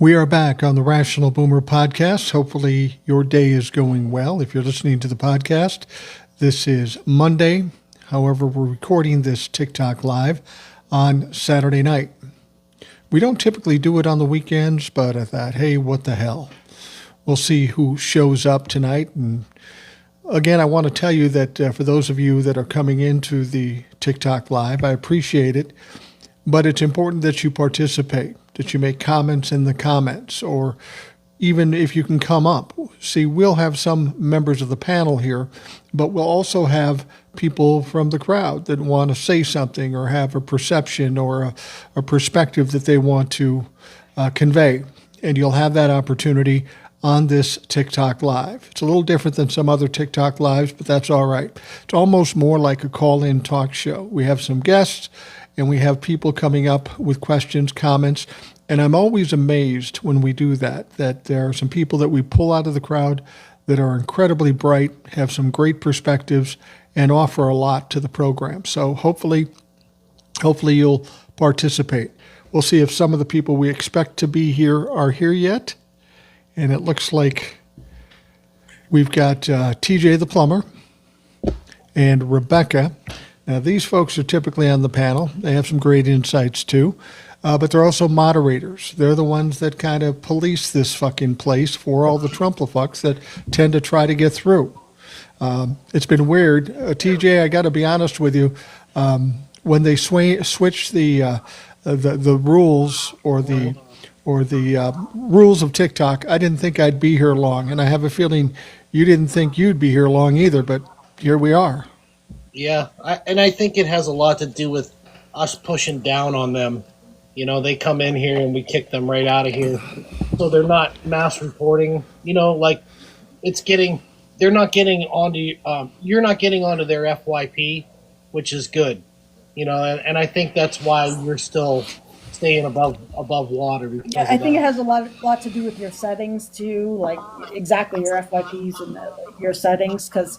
We are back on the Rational Boomer podcast. Hopefully your day is going well. If you're listening to the podcast, this is Monday. However, we're recording this TikTok live on Saturday night. We don't typically do it on the weekends, but I thought, hey, what the hell? We'll see who shows up tonight. And again, I want to tell you that for those of you that are coming into the TikTok live, I appreciate it, but it's important that you participate, that you make comments in the comments, or even if you can come up. See, we'll have some members of the panel here, but we'll also have people from the crowd that want to say something or have a perception or a perspective that they want to convey. And you'll have that opportunity on this TikTok live. It's a little different than some other TikTok lives, but that's all right. It's almost more like a call-in talk show. We have some guests, and we have people coming up with questions, comments, and I'm always amazed when we do that there are some people that we pull out of the crowd that are incredibly bright, have some great perspectives, and offer a lot to the program. So hopefully you'll participate. We'll see if some of the people we expect to be here are here yet. And it looks like we've got TJ the plumber and Rebecca. Now, these folks are typically on the panel. They have some great insights, too. But they're also moderators. They're the ones that kind of police this fucking place for all the Trumplafucks that tend to try to get through. It's been weird. TJ, I got to be honest with you. When they switched the rules or the rules of TikTok, I didn't think I'd be here long. And I have a feeling you didn't think you'd be here long either, but here we are. Yeah, I think it has a lot to do with us pushing down on them. You know, they come in here and we kick them right out of here. So they're not mass reporting. You know, like they're not getting onto, you're not getting onto their FYP, which is good. You know, and I think that's why you're still staying above water. Yeah, I think it has a lot to do with your settings too, like exactly your FYPs and your settings, because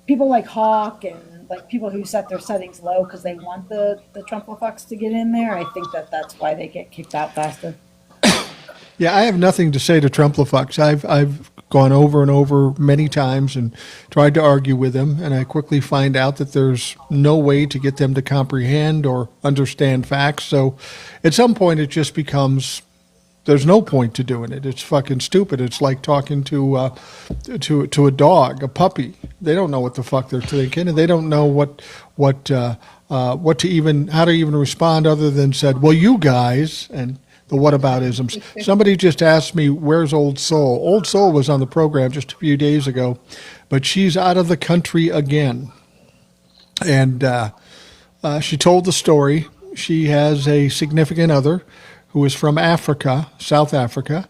people like Hawk and like people who set their settings low because they want the Trumplafucks to get in there. I think that's why they get kicked out faster. Yeah, I have nothing to say to Trumplafucks. I've gone over and over many times and tried to argue with them, and I quickly find out that there's no way to get them to comprehend or understand facts. So at some point it just becomes, there's no point to doing it. It's fucking stupid. It's like talking to a dog, a puppy. They don't know what the fuck they're thinking, and they don't know how to even respond other than said, well, you guys, and the whataboutisms. Somebody just asked me, where's Old Soul? Old Soul was on the program just a few days ago, but she's out of the country again. And she told the story. She has a significant other who is from Africa, South Africa,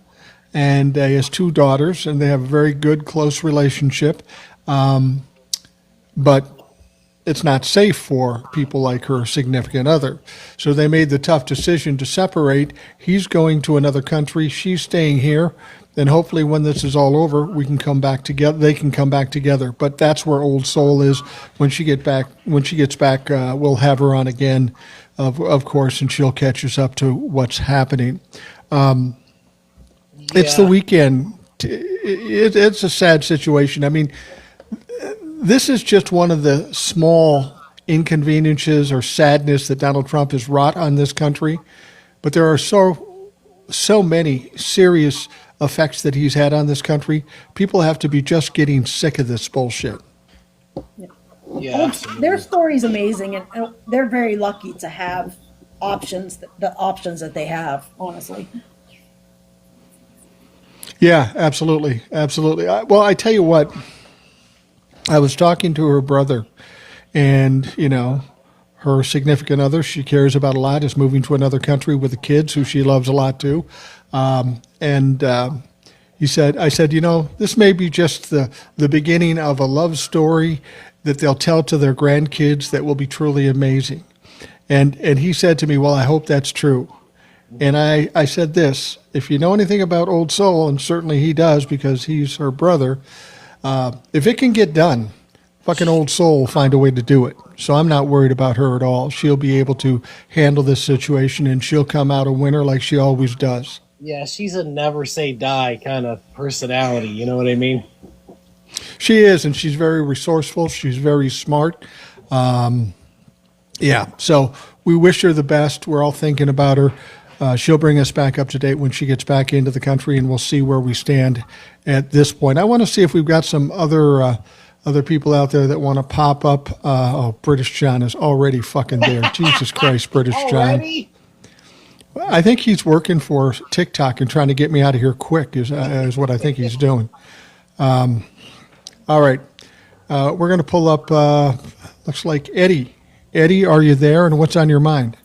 and he has two daughters, and they have a very good, close relationship. But it's not safe for people like her significant other. So they made the tough decision to separate. He's going to another country. She's staying here. And hopefully when this is all over, we can come back together. They can come back together. But that's where Old Soul is. When she gets back, we'll have her on again, of course, and she'll catch us up to what's happening. It's the weekend. It's a sad situation. I mean, this is just one of the small inconveniences or sadness that Donald Trump has wrought on this country. But there are so many serious effects that he's had on this country. People have to be just getting sick of this bullshit. Yeah, their story's amazing, and they're very lucky to have the options that they have, honestly. Yeah, absolutely. Well, I tell you what, I was talking to her brother, and, you know, her significant other she cares about a lot is moving to another country with the kids, who she loves a lot too. I said, you know, this may be just the beginning of a love story that they'll tell to their grandkids that will be truly amazing. And he said to me, well, I hope that's true. And I said this, if you know anything about Old Soul, and certainly he does because he's her brother, if it can get done, fucking Old Soul will find a way to do it. So I'm not worried about her at all. She'll be able to handle this situation, and she'll come out a winner like she always does. Yeah, she's a never say die kind of personality. You know what I mean? She is, and she's very resourceful. She's very smart. Yeah, so we wish her the best. We're all thinking about her. She'll bring us back up to date when she gets back into the country, and we'll see where we stand at this point. I want to see if we've got some other people out there that want to pop up. British John is already fucking there. Jesus Christ, British John. Already? I think he's working for TikTok and trying to get me out of here quick is what I think he's doing. All right. We're going to pull up, looks like Eddie. Eddie, are you there? And what's on your mind?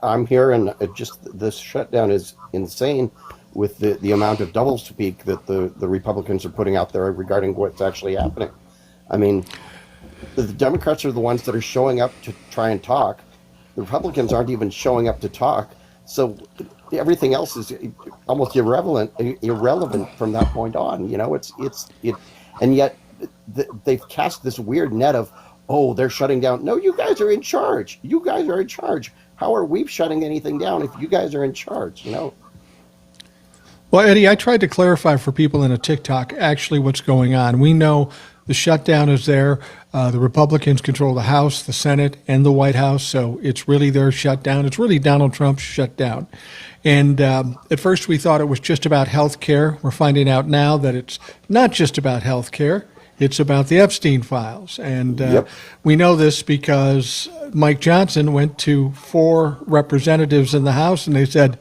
I'm here, and this shutdown is insane with the amount of doublespeak that the Republicans are putting out there regarding what's actually happening. I mean, the Democrats are the ones that are showing up to try and talk. The Republicans aren't even showing up to talk. So everything else is almost irrelevant from that point on. You know, and yet they've cast this weird net of, oh, they're shutting down. No, you guys are in charge. You guys are in charge. How are we shutting anything down if you guys are in charge? You know. Well, Eddie, I tried to clarify for people in a TikTok actually what's going on. We know the shutdown is there. The Republicans control the House, the Senate, and the White House, so it's really their shutdown. It's really Donald Trump's shutdown. And at first we thought it was just about health care. We're finding out now that it's not just about health care. It's about the Epstein files. And we know this because Mike Johnson went to 4 representatives in the House and they said,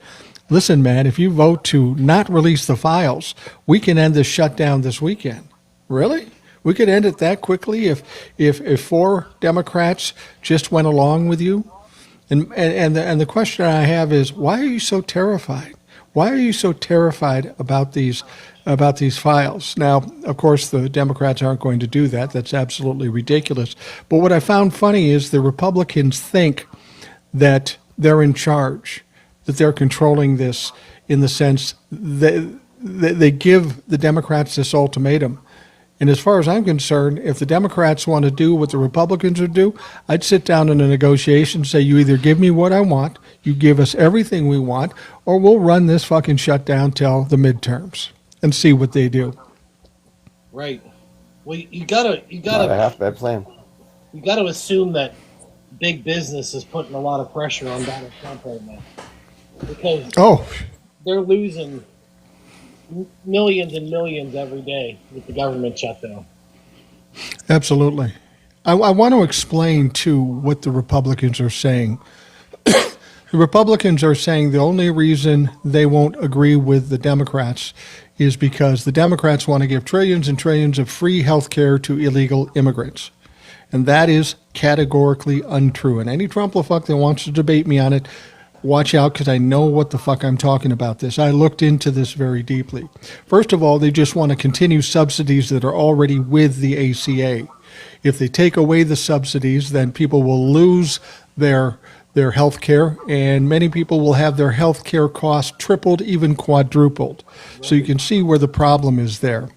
listen, man, if you vote to not release the files, we can end this shutdown this weekend. Really? We could end it that quickly if 4 Democrats just went along with you? And the question I have is, why are you so terrified? Why are you so terrified about these files? Now, of course, the Democrats aren't going to do that. That's absolutely ridiculous. But what I found funny is the Republicans think that they're in charge, that they're controlling this in the sense that they give the Democrats this ultimatum. And as far as I'm concerned, if the Democrats want to do what the Republicans would do, I'd sit down in a negotiation and say, you either give me what I want, you give us everything we want, or we'll run this fucking shutdown till the midterms and see what they do. Right. Well, you gotta Not a half bad plan. you gotta assume that big business is putting a lot of pressure on Donald Trump right now because they're losing millions and millions every day with the government shutdown. Absolutely. I want to explain, too, what the Republicans are saying. The Republicans are saying the only reason they won't agree with the Democrats is because the Democrats want to give trillions and trillions of free health care to illegal immigrants. And that is categorically untrue. And any Trumplefuck that wants to debate me on it, watch out, because I know what the fuck I'm talking about this. I looked into this very deeply. First of all, they just want to continue subsidies that are already with the ACA. If they take away the subsidies, then people will lose their health care, and many people will have their health care costs tripled, even quadrupled. So you can see where the problem is there.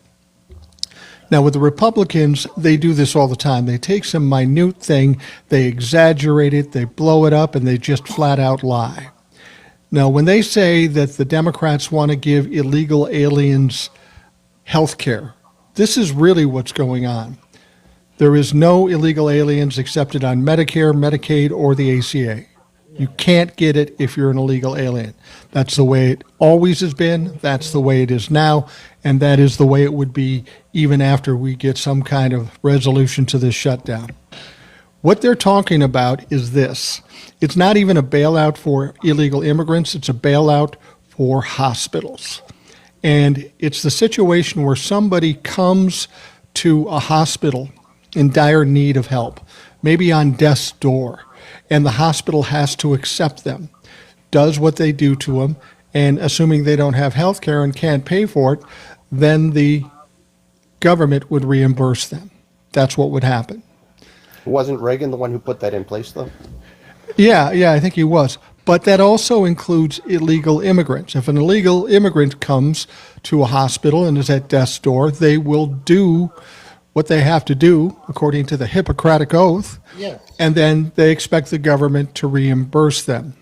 Now, with the Republicans, they do this all the time. They take some minute thing, they exaggerate it, they blow it up, and they just flat out lie. Now, when they say that the Democrats want to give illegal aliens health care, this is really what's going on. There is no illegal aliens accepted on Medicare, Medicaid, or the ACA. You can't get it if you're an illegal alien. That's the way it always has been. That's the way it is now. And that is the way it would be even after we get some kind of resolution to this shutdown. What they're talking about is this. It's not even a bailout for illegal immigrants. It's a bailout for hospitals. And it's the situation where somebody comes to a hospital in dire need of help, maybe on death's door, and the hospital has to accept them, does what they do to them, and assuming they don't have health care and can't pay for it, then the government would reimburse them. That's what would happen. Wasn't Reagan the one who put that in place, though? Yeah, I think he was. But that also includes illegal immigrants. If an illegal immigrant comes to a hospital and is at death's door, they will do what they have to do according to the Hippocratic Oath, Yes. and then they expect the government to reimburse them.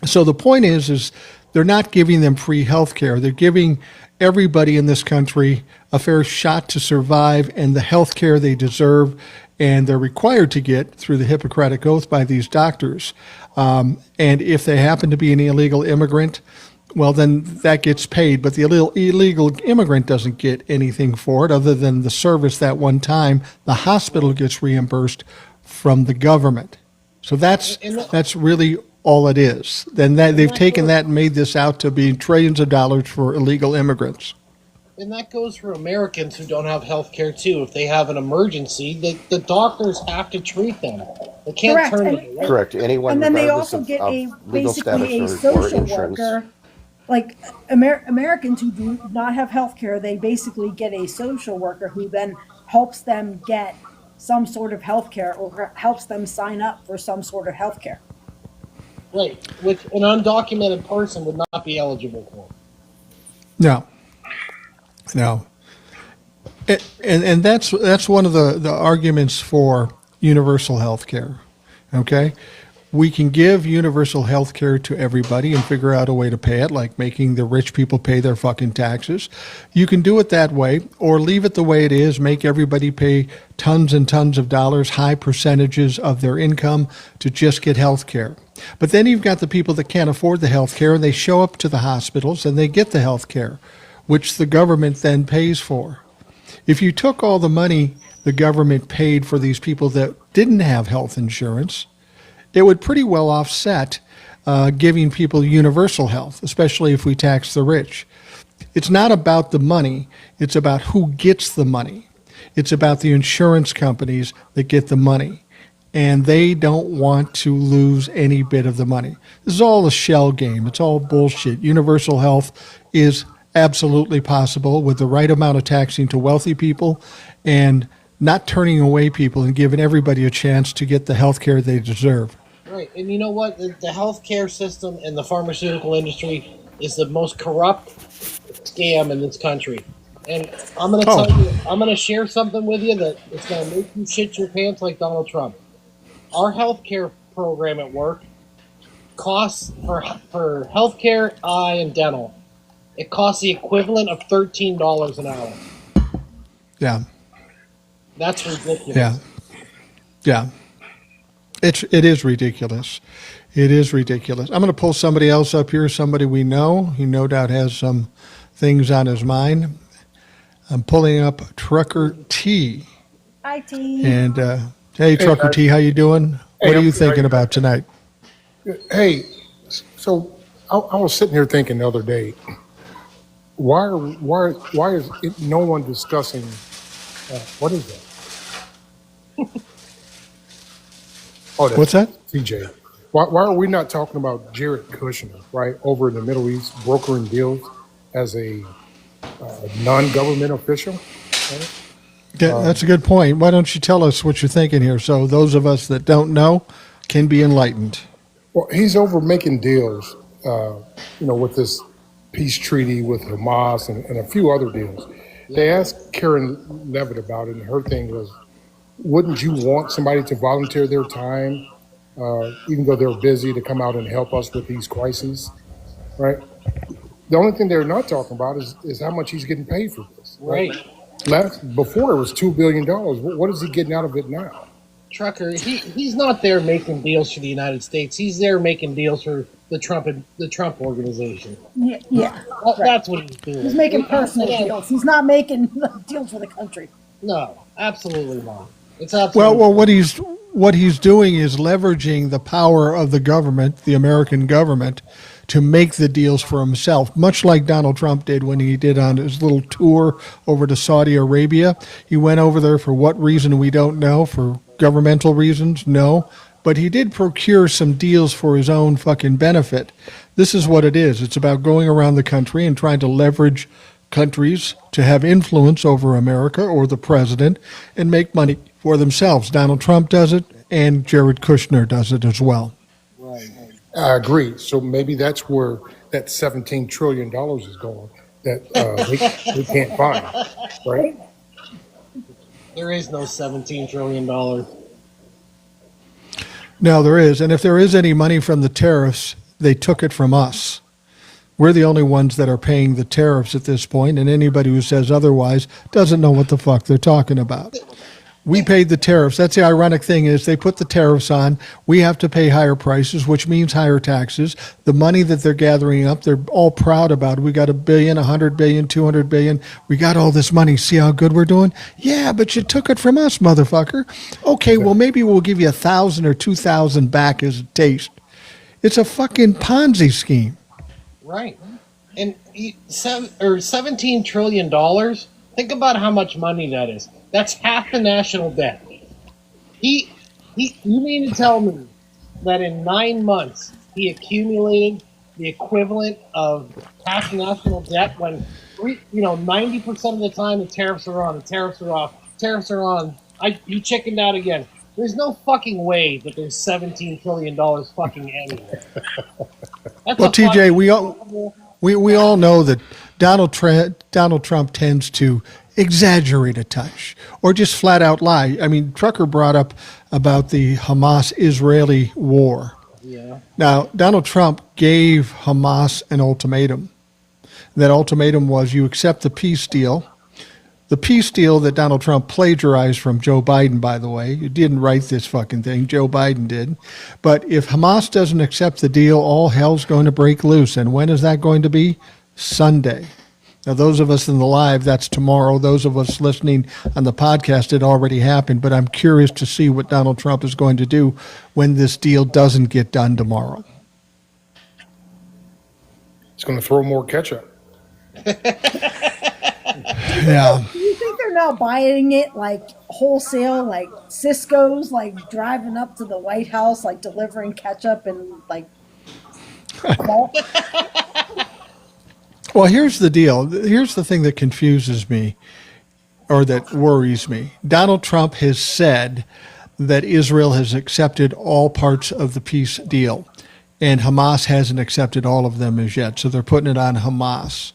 So the point is they're not giving them free health care. They're giving everybody in this country a fair shot to survive and the health care they deserve and they're required to get through the Hippocratic Oath by these doctors. And if they happen to be an illegal immigrant, well, then that gets paid. But the illegal immigrant doesn't get anything for it other than the service that one time. The hospital gets reimbursed from the government. So that's really all it is. Then they've taken that and made this out to be trillions of dollars for illegal immigrants. And that goes for Americans who don't have health care, too. If they have an emergency, the doctors have to treat them. They can't Correct. turn And- it away. Correct. Anyone, And then they regardless also of, get of a legal status basically a or social insurance. worker. Like Americans who do not have health care, they basically get a social worker who then helps them get some sort of health care or helps them sign up for some sort of health care. Right, which an undocumented person would not be eligible for. No. And that's one of the arguments for universal health care. Okay? We can give universal health care to everybody and figure out a way to pay it, like making the rich people pay their fucking taxes. You can do it that way, or leave it the way it is, make everybody pay tons and tons of dollars, high percentages of their income to just get health care. But then you've got the people that can't afford the health care, and they show up to the hospitals and they get the health care, which the government then pays for. If you took all the money the government paid for these people that didn't have health insurance, it would pretty well offset giving people universal health, especially if we tax the rich. It's not about the money. It's about who gets the money. It's about the insurance companies that get the money. And they don't want to lose any bit of the money. This is all a shell game. It's all bullshit. Universal health is absolutely possible with the right amount of taxing to wealthy people and not turning away people and giving everybody a chance to get the health care they deserve. Right, and you know what? The healthcare system and the pharmaceutical industry is the most corrupt scam in this country. And I'm going to tell you, I'm going to share something with you that it's going to make you shit your pants like Donald Trump. Our healthcare program at work costs for healthcare, eye, and dental. It costs the equivalent of $13 an hour. Yeah. That's ridiculous. Yeah. Yeah. It is ridiculous. It is ridiculous. I'm going to pull somebody else up here, somebody we know. He no doubt has some things on his mind. I'm pulling up Trucker T. Hi, T. And hey, Trucker T, how you doing? What are you thinking about tonight? Hey, so I was sitting here thinking the other day, why is no one discussing what is that? Oh, that's What's that? TJ. Why are we not talking about Jared Kushner, right, over in the Middle East, brokering deals as a non-government official? Right? That's a good point. Why don't you tell us what you're thinking here so those of us that don't know can be enlightened? Well, he's over making deals, with this peace treaty with Hamas and a few other deals. They asked Karen Levitt about it, and her thing was, wouldn't you want somebody to volunteer their time, even though they're busy, to come out and help us with these crises, right? The only thing they're not talking about is how much he's getting paid for this. Right. Before it was $2 billion. What is he getting out of it now? Trucker, he's not there making deals for the United States. He's there making deals for the Trump organization. Yeah. That's what he's doing. He's making personal deals. He's not making deals for the country. No, absolutely not. It's absolutely Well, what he's doing is leveraging the power of the government, the American government, to make the deals for himself, much like Donald Trump did when he did on his little tour over to Saudi Arabia. He went over there for what reason we don't know, for governmental reasons, no. But he did procure some deals for his own fucking benefit. This is what it is. It's about going around the country and trying to leverage countries to have influence over America or the president and make money for themselves. Donald Trump does it, and Jared Kushner does it as well. right. I agree. So maybe that's where that $17 trillion is going that we can't find, right? There is no $17 trillion. No, there is. And if there is any money from the tariffs, they took it from us. We're the only ones that are paying the tariffs at this point, and anybody who says otherwise doesn't know what the fuck they're talking about. We paid the tariffs. That's the ironic thing is they put the tariffs on. We have to pay higher prices, which means higher taxes. The money that they're gathering up, they're all proud about it. We got $1 billion, $100 billion, $200 billion. We got all this money. See how good we're doing? Yeah, but you took it from us, motherfucker. Okay, well, maybe we'll give you 1,000 or 2,000 back as a taste. It's a fucking Ponzi scheme. Right. And $17 trillion. Think about how much money that is. That's half the national debt. You mean to tell me that in 9 months he accumulated the equivalent of half the national debt when 90% of the time the tariffs are on, the tariffs are off, tariffs are on. You chickened out again. There's no fucking way that there's $17 trillion fucking anywhere. Well, TJ, we all know that Donald Trump tends to exaggerate a touch or just flat out lie. I mean, Trucker brought up about the Hamas-Israeli war. Yeah. Now, Donald Trump gave Hamas an ultimatum. That ultimatum was you accept the peace deal. The peace deal that Donald Trump plagiarized from Joe Biden, by the way. He didn't write this fucking thing. Joe Biden did. But if Hamas doesn't accept the deal, all hell's going to break loose. And when is that going to be? Sunday. Now, those of us in the live, that's tomorrow. Those of us listening on the podcast, it already happened. But I'm curious to see what Donald Trump is going to do when this deal doesn't get done tomorrow. It's going to throw more ketchup. Yeah. Do you think they're now buying it like wholesale, like Cisco's, like driving up to the White House, like delivering ketchup and like. Well, here's the deal. Here's the thing that confuses me or that worries me. Donald Trump has said that Israel has accepted all parts of the peace deal, and Hamas hasn't accepted all of them as yet, so they're putting it on Hamas.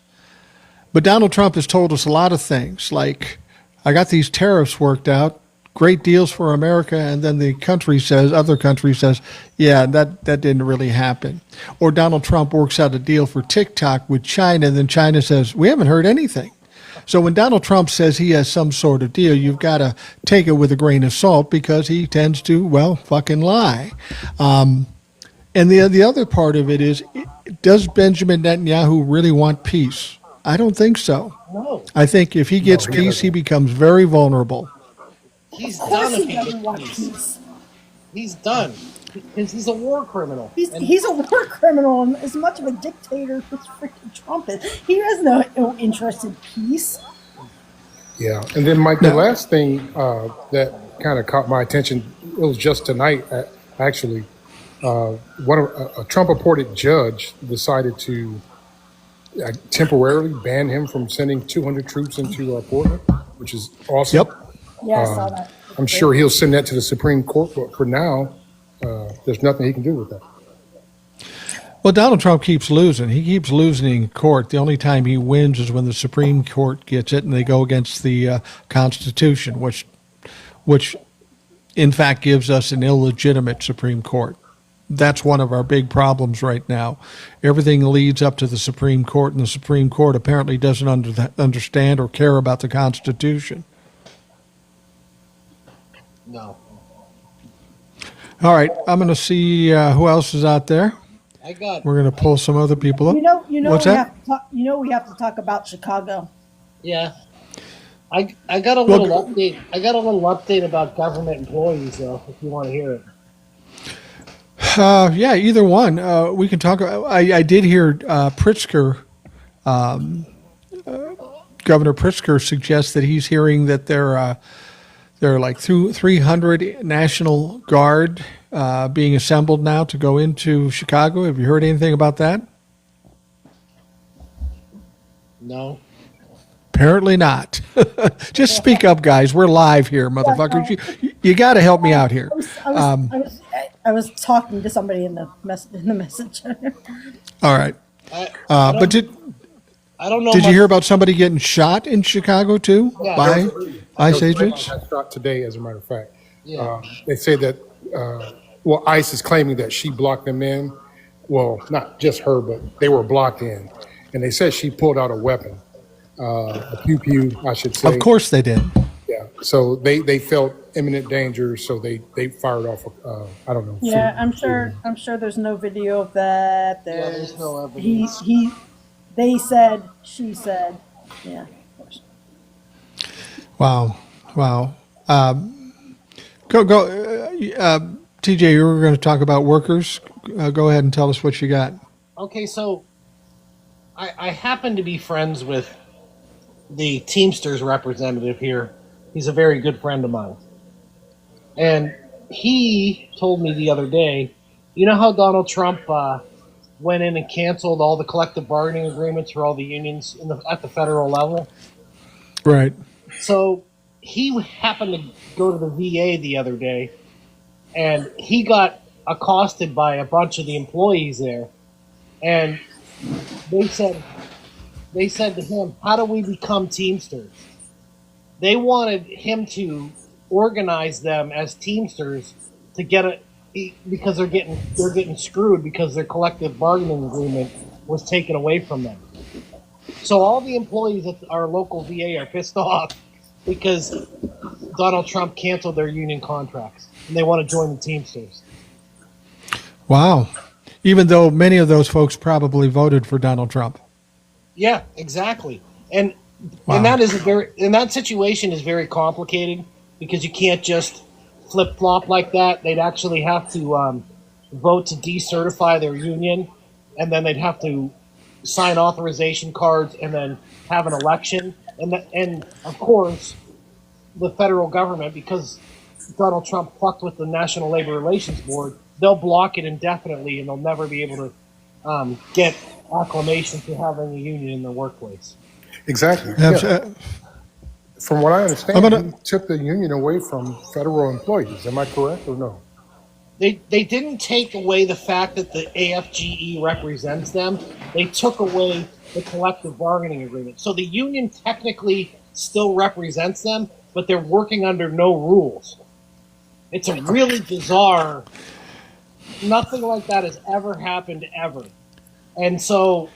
But Donald Trump has told us a lot of things, like, I got these tariffs worked out, great deals for America, and then the other country says, yeah, that didn't really happen. Or Donald Trump works out a deal for TikTok with China, and then China says, we haven't heard anything. So when Donald Trump says he has some sort of deal, you've got to take it with a grain of salt because he tends to, well, fucking lie. And the other part of it is, does Benjamin Netanyahu really want peace? I don't think so. No. I think if he gets peace, he becomes very vulnerable. He's Of done course if he he doesn't gets want peace. peace. He's done. Because he's a war criminal. He's a war criminal and as much of a dictator as freaking Trump is. He has no interest in peace. Yeah, and then Mike, the last thing that kind of caught my attention, it was just tonight, actually. A Trump-appointed judge decided to temporarily ban him from sending 200 troops into Portland, which is awesome. Yep. Yeah, I saw that. I'm sure he'll send that to the Supreme Court, but for now, there's nothing he can do with that. Well, Donald Trump keeps losing. He keeps losing in court. The only time he wins is when the Supreme Court gets it and they go against the Constitution, which in fact gives us an illegitimate Supreme Court. That's one of our big problems right now. Everything leads up to the Supreme Court, and the Supreme Court apparently doesn't understand or care about the Constitution. No. All right, I'm going to see who else is out there. We're going to pull some other people up. What's that? We have to talk about Chicago. Yeah. I got a little update. I got a little update about government employees, though, if you want to hear it. Yeah, either one. We can talk. I did hear Pritzker, Governor Pritzker, suggest that he's hearing that there are like 300 National Guard being assembled now to go into Chicago. Have you heard anything about that? No. Apparently not. Just speak up, guys. We're live here, motherfuckers. You got to help me out here. I was talking to somebody in the messenger. All right. I don't know. Did you hear about somebody getting shot in Chicago too? Yeah. By ICE agents? Got shot today, as a matter of fact. Yeah. They say that, ICE is claiming that she blocked them in. well, not just her, but they were blocked in. And they said she pulled out a weapon, a pew pew, I should say. Of course they did. Yeah. So they felt imminent danger, so they fired off. I don't know. Yeah, I'm sure there's no video of that. there's no evidence. They said, she said, yeah. Of course. Wow. TJ, you were going to talk about workers. Go ahead and tell us what you got. Okay, so I happen to be friends with the Teamsters representative here. He's a very good friend of mine. And he told me the other day, you know how Donald Trump went in and canceled all the collective bargaining agreements for all the unions at the federal level? Right. So he happened to go to the VA the other day, and he got accosted by a bunch of the employees there. And they said to him, how do we become Teamsters? They wanted him to organize them as Teamsters to get because they're getting screwed because their collective bargaining agreement was taken away from them. So all the employees at our local VA are pissed off because Donald Trump canceled their union contracts and they want to join the Teamsters. Wow. Even though many of those folks probably voted for Donald Trump. Yeah, exactly. And Wow. and that situation is very complicated because you can't just flip flop like that. They'd actually have to vote to decertify their union, and then they'd have to sign authorization cards and then have an election. And of course, the federal government, because Donald Trump fucked with the National Labor Relations Board, they'll block it indefinitely, and they'll never be able to get acclamation to having a union in their workplace. Exactly. Abs- Yeah. From what I understand, I'm gonna- he took the union away from federal employees. Am I correct or no? They didn't take away the fact that the AFGE represents them. They took away the collective bargaining agreement. So the union technically still represents them, but they're working under no rules. It's a really bizarre. Nothing like that has ever happened ever. And so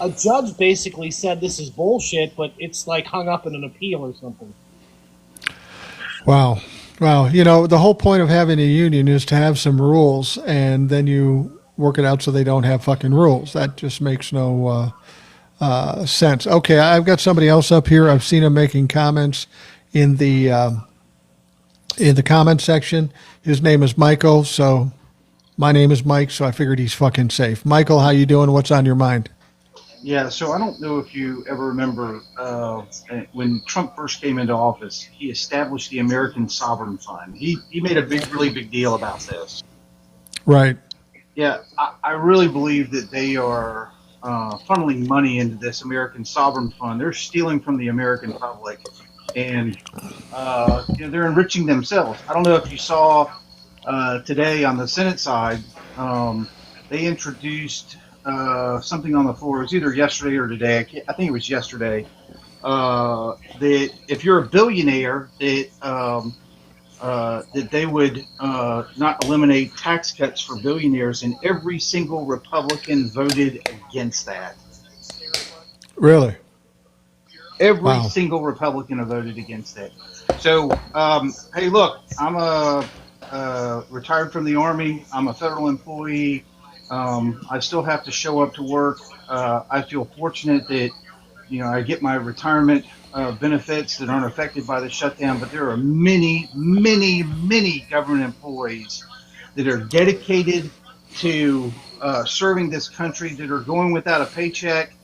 a judge basically said this is bullshit, but it's like hung up in an appeal or something. Wow. You know, the whole point of having a union is to have some rules, and then you work it out so they don't have fucking rules. That just makes no sense. Okay, I've got somebody else up here. I've seen him making comments in the comment section. His name is Michael, so my name is Mike, so I figured he's fucking safe. Michael, how you doing? What's on your mind? Yeah, so I don't know if you ever remember when Trump first came into office, he established the American Sovereign Fund. He made a really big deal about this. Right. Yeah, I really believe that they are funneling money into this American Sovereign Fund. They're stealing from the American public, and they're enriching themselves. I don't know if you saw today on the Senate side, they introduced something on the floor. It was either yesterday or today. I think it was yesterday. That if you're a billionaire, that they would not eliminate tax cuts for billionaires, and every single Republican voted against that. Really? Every Wow. single Republican voted against that. So, hey, look, I'm retired from the Army. I'm a federal employee. I still have to show up to work. I feel fortunate that, I get my retirement benefits that aren't affected by the shutdown, but there are many, many, many government employees that are dedicated to serving this country, that are going without a paycheck.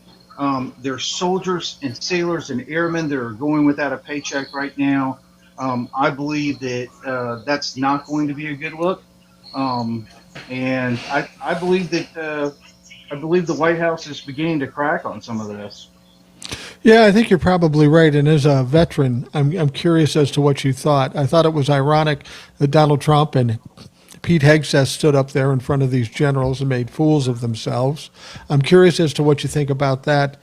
There are soldiers and sailors and airmen that are going without a paycheck right now. I believe that that's not going to be a good look. And I believe that the White House is beginning to crack on some of this. Yeah, I think you're probably right. And as a veteran, I'm curious as to what you thought. I thought it was ironic that Donald Trump and Pete Hegseth stood up there in front of these generals and made fools of themselves. I'm curious as to what you think about that.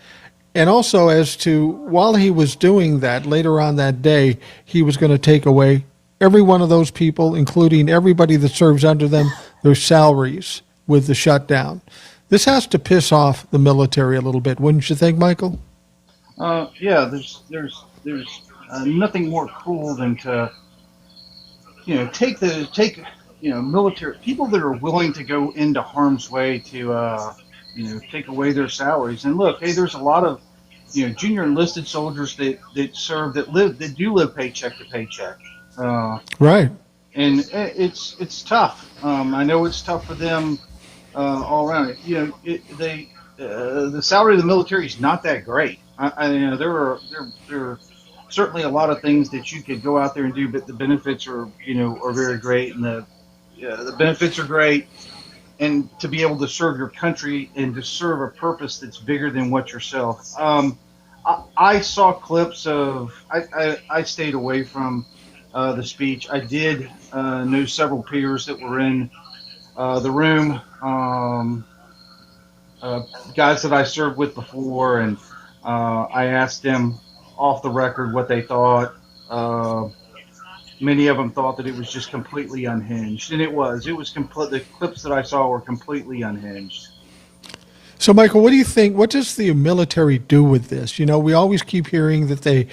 And also as to, while he was doing that, later on that day, he was going to take away every one of those people, including everybody that serves under them, their salaries. with the shutdown. This has to piss off the military a little bit, wouldn't you think, Michael? Yeah, there's nothing more cruel than to take military people that are willing to go into harm's way to take away their salaries. And look, hey, there's a lot of junior enlisted soldiers that do live paycheck to paycheck. Right. And it's tough. I know it's tough for them all around. The salary of the military is not that great. There are certainly a lot of things that you could go out there and do, but the benefits are very great, and the benefits are great. And to be able to serve your country and to serve a purpose that's bigger than what yourself. I saw clips of. I stayed away from the speech. I did know several peers that were in the room, guys that I served with before, and I asked them off the record what they thought. Many of them thought that it was just completely unhinged, and it was. The clips that I saw were completely unhinged. So, Michael, what do you think? What does the military do with this? We always keep hearing that they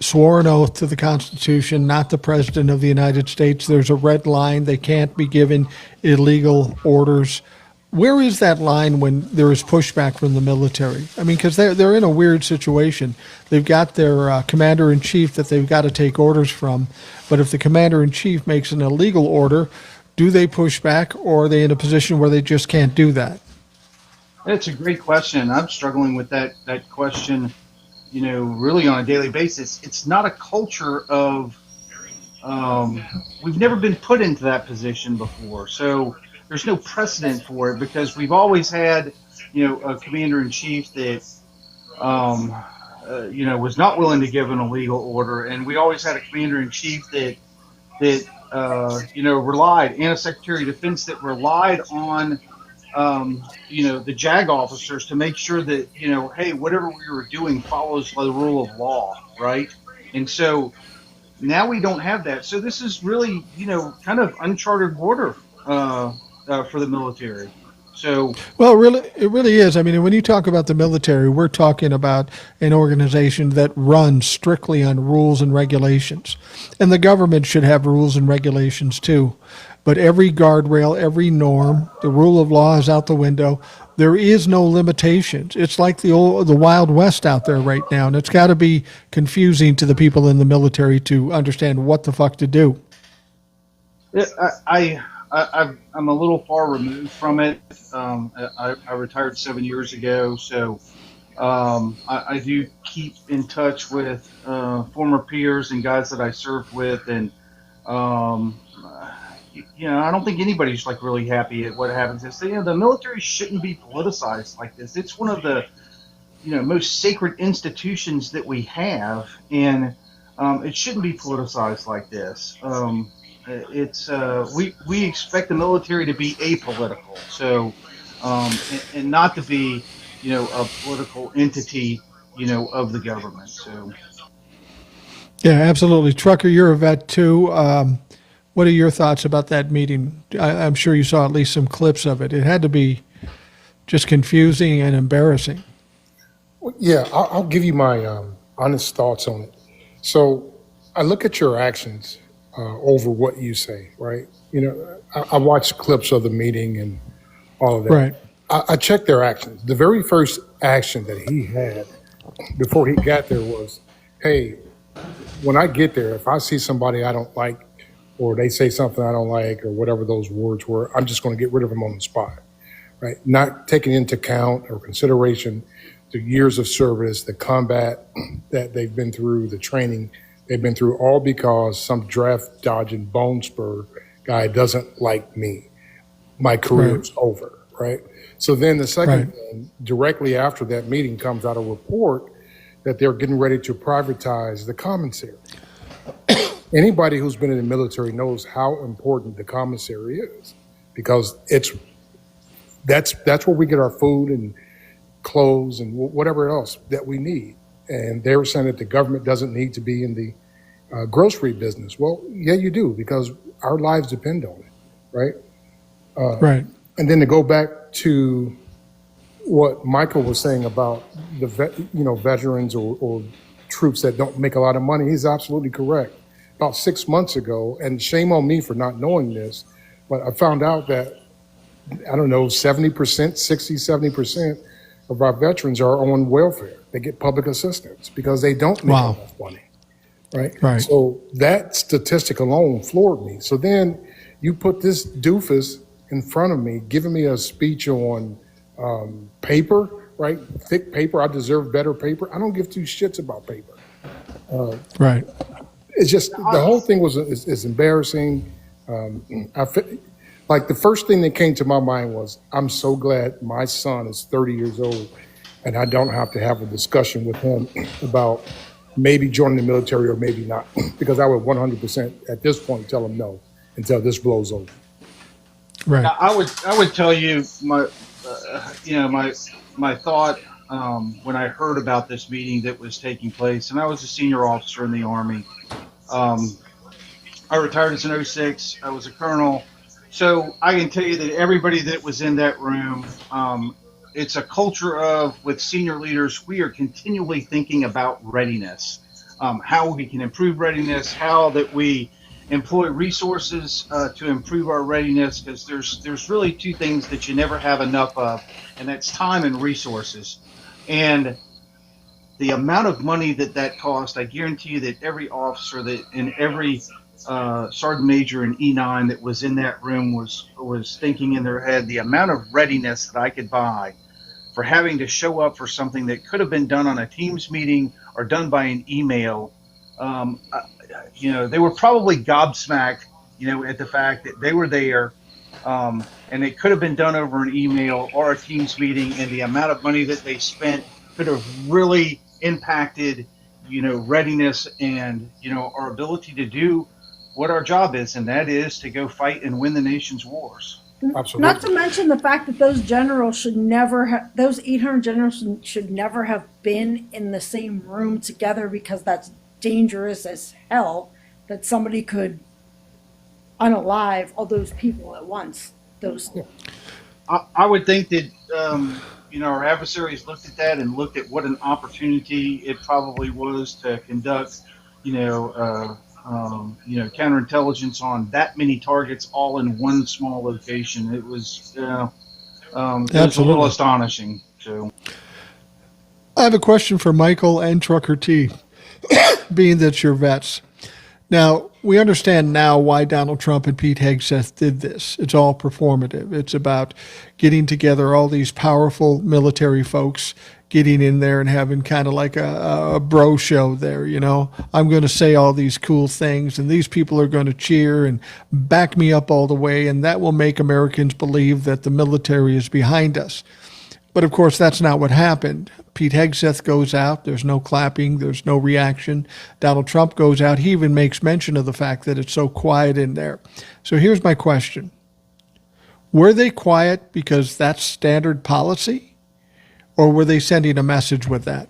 swore an oath to the Constitution, not the President of the United States. There's a red line. They can't be given illegal orders. Where is that line when there is pushback from the military? I mean, because they're in a weird situation. They've got their commander-in-chief that they've got to take orders from. But if the commander-in-chief makes an illegal order, do they push back, or are they in a position where they just can't do that? That's a great question. I'm struggling with that question, really on a daily basis. It's not a culture of we've never been put into that position before. So there's no precedent for it, because we've always had, a commander-in-chief that, was not willing to give an illegal order. And we always had a commander-in-chief that relied, and a Secretary of Defense that relied on, the JAG officers to make sure that, hey, whatever we were doing follows the rule of law, right? And so now we don't have that. So this is really, kind of uncharted water for the military. So, well, it really is. I mean, when you talk about the military, we're talking about an organization that runs strictly on rules and regulations. And the government should have rules and regulations too. But every guardrail, every norm, the rule of law is out the window. There is no limitations. It's like the Wild West out there right now, and it's got to be confusing to the people in the military to understand what the fuck to do. I'm a little far removed from it. I retired 7 years ago, so I do keep in touch with former peers and guys that I served with, and I don't think anybody's really happy at what happens. The military shouldn't be politicized like this. It's one of the most sacred institutions that we have, and it shouldn't be politicized like this. We expect the military to be apolitical, so and not to be a political entity of the government. So yeah, absolutely. Trucker, you're a vet too. What are your thoughts about that meeting? I'm sure you saw at least some clips of it. It had to be just confusing and embarrassing. Well, yeah, I'll give you my honest thoughts on it. So I look at your actions over what you say, right? I watched clips of the meeting and all of that. Right. I checked their actions. The very first action that he had before he got there was, hey, when I get there, if I see somebody I don't like, or they say something I don't like, or whatever those words were, I'm just going to get rid of them on the spot, right? Not taking into account or consideration the years of service, the combat that they've been through, the training they've been through, all because some draft dodging bone spur guy doesn't like me. My career's over, right? So then the second thing, directly after that meeting comes out a report that they're getting ready to privatize the commissary. Anybody who's been in the military knows how important the commissary is, because that's where we get our food and clothes and whatever else that we need. And they were saying that the government doesn't need to be in the grocery business. Well, yeah, you do, because our lives depend on it, right? Right. And then to go back to what Michael was saying about the veterans or troops that don't make a lot of money, he's absolutely correct. About 6 months ago, and shame on me for not knowing this, but I found out that, I don't know, 70%, 60, 70% of our veterans are on welfare. They get public assistance because they don't make Wow. enough money. Right? Right. So that statistic alone floored me. So then you put this doofus in front of me, giving me a speech on paper, right? Thick paper. I deserve better paper. I don't give two shits about paper. Right. It's just the whole thing is embarrassing. Like the first thing that came to my mind was, I'm so glad my son is 30 years old and I don't have to have a discussion with him about maybe joining the military or maybe not, because I would 100% at this point tell him no until this blows over. Right. I would tell you my my thought when I heard about this meeting that was taking place, and I was a senior officer in the Army. I retired as an 06. I was a colonel. So I can tell you that everybody that was in that room, it's a culture of, with senior leaders, we are continually thinking about readiness, how we can improve readiness, how that we employ resources to improve our readiness, because there's really two things that you never have enough of, and that's time and resources. And the amount of money that cost, I guarantee you that every officer that and every sergeant major and E9 that was in that room was thinking in their head the amount of readiness that I could buy for having to show up for something that could have been done on a Teams meeting or done by an email. They were probably gobsmacked, at the fact that they were there, and it could have been done over an email or a Teams meeting, and the amount of money that they spent could have really impacted, readiness and, our ability to do what our job is, and that is to go fight and win the nation's wars. Absolutely. Not to mention the fact that those generals should never have, those 800 generals should never have been in the same room together, because that's dangerous as hell that somebody could unalive all those people at once. I would think that, our adversaries looked at that and looked at what an opportunity it probably was to conduct, counterintelligence on that many targets all in one small location. It was, it was a little astonishing. So, I have a question for Michael and Trucker T, being that you're vets. Now, we understand now why Donald Trump and Pete Hegseth did this. It's all performative. It's about getting together all these powerful military folks, getting in there and having kind of like a bro show there, I'm going to say all these cool things, and these people are going to cheer and back me up all the way, and that will make Americans believe that the military is behind us. But of course, that's not what happened. Pete Hegseth goes out. There's no clapping. There's no reaction. Donald Trump goes out. He even makes mention of the fact that it's so quiet in there. So here's my question. Were they quiet because that's standard policy? Or were they sending a message with that?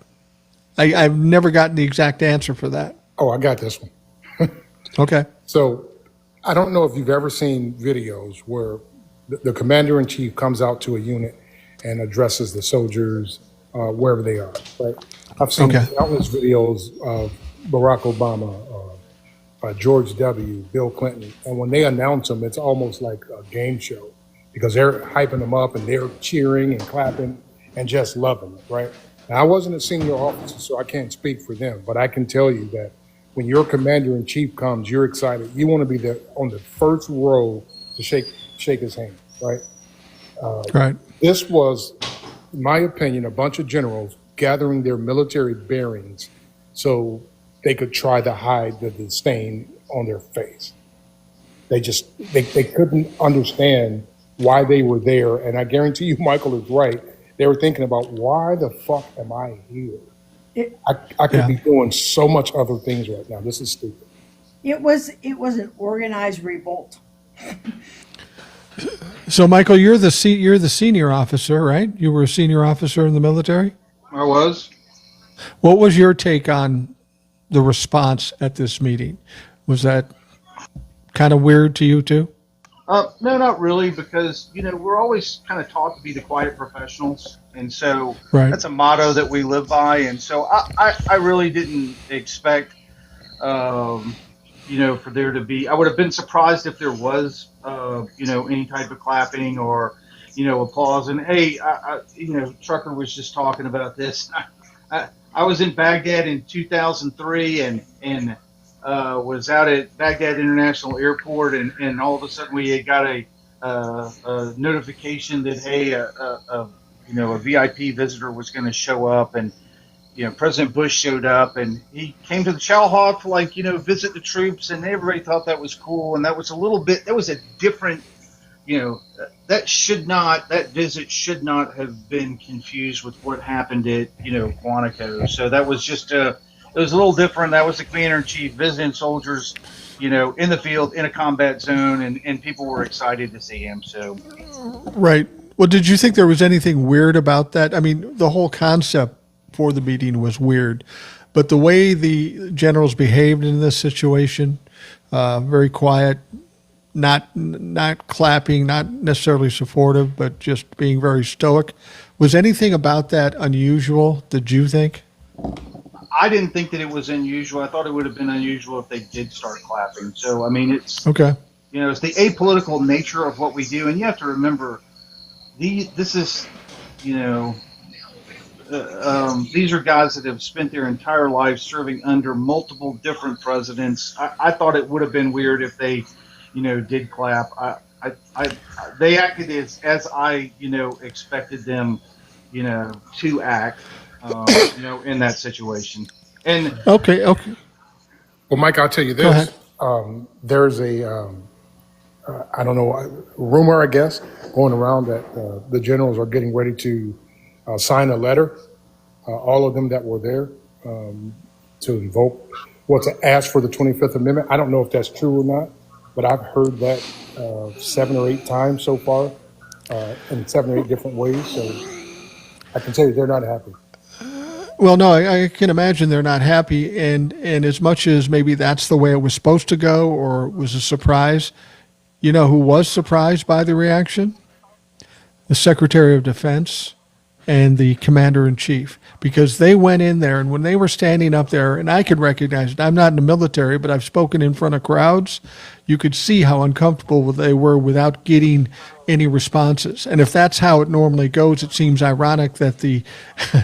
I've never gotten the exact answer for that. Oh, I got this one. Okay. So I don't know if you've ever seen videos where the commander-in-chief comes out to a unit and addresses the soldiers wherever they are, right? I've seen countless videos of Barack Obama, George W., Bill Clinton, and when they announce them, it's almost like a game show, because they're hyping them up and they're cheering and clapping and just loving it, right? Now, I wasn't a senior officer, so I can't speak for them, but I can tell you that when your commander-in-chief comes, you're excited. You want to be there on the first row to shake his hand, right? Right. This was, in my opinion, a bunch of generals gathering their military bearings so they could try to hide the disdain on their face. They couldn't understand why they were there. And I guarantee you, Michael is right. They were thinking about, why the fuck am I here? I could be doing so much other things right now. This is stupid. It was an organized revolt. So, Michael, you're the senior officer, right? You were a senior officer in the military? I was. What was your take on the response at this meeting? Was that kind of weird to you too? No, not really, because we're always kind of taught to be the quiet professionals, and so Right. that's a motto that we live by. And so I really didn't expect, um, for there to be. I would have been surprised if there was, any type of clapping or, applause. And hey, Trucker was just talking about this. I was in Baghdad in 2003, and was out at Baghdad International Airport, and all of a sudden we had got a notification that hey, a VIP visitor was going to show up, and President Bush showed up, and he came to the Chow Hall to visit the troops, and everybody thought that was cool, and that was a different, that visit should not have been confused with what happened at Quantico. So that was just it was a little different. That was the commander in chief visiting soldiers, in the field in a combat zone, and people were excited to see him. So Right. Well, did you think there was anything weird about that? I mean, the whole concept for the meeting was weird, but the way the generals behaved in this situation, very quiet, not clapping, not necessarily supportive, but just being very stoic. Was anything about that unusual? Did you think? I didn't think that it was unusual. I thought it would have been unusual if they did start clapping. So I mean, Okay. it's the apolitical nature of what we do, and you have to remember, this is, these are guys that have spent their entire lives serving under multiple different presidents. I thought it would have been weird if they, did clap. They acted as I, expected them, to act, in that situation. And Okay. Okay. Well, Mike, I'll tell you Go ahead. this. There's I don't know, rumor, I guess, going around that the generals are getting ready to sign a letter, all of them that were there, to invoke, to ask for the 25th Amendment. I don't know if that's true or not, but I've heard that 7 or 8 times so far, in 7 or 8 different ways. So I can tell you they're not happy. Well, no, I can imagine they're not happy, and as much as maybe that's the way it was supposed to go, or it was a surprise, you know who was surprised by the reaction? The Secretary of Defense and the Commander in Chief, because they went in there, and when they were standing up there, and I could recognize it. I'm not in the military, but I've spoken in front of crowds. You could see how uncomfortable they were without getting any responses. And if that's how it normally goes, it seems ironic that the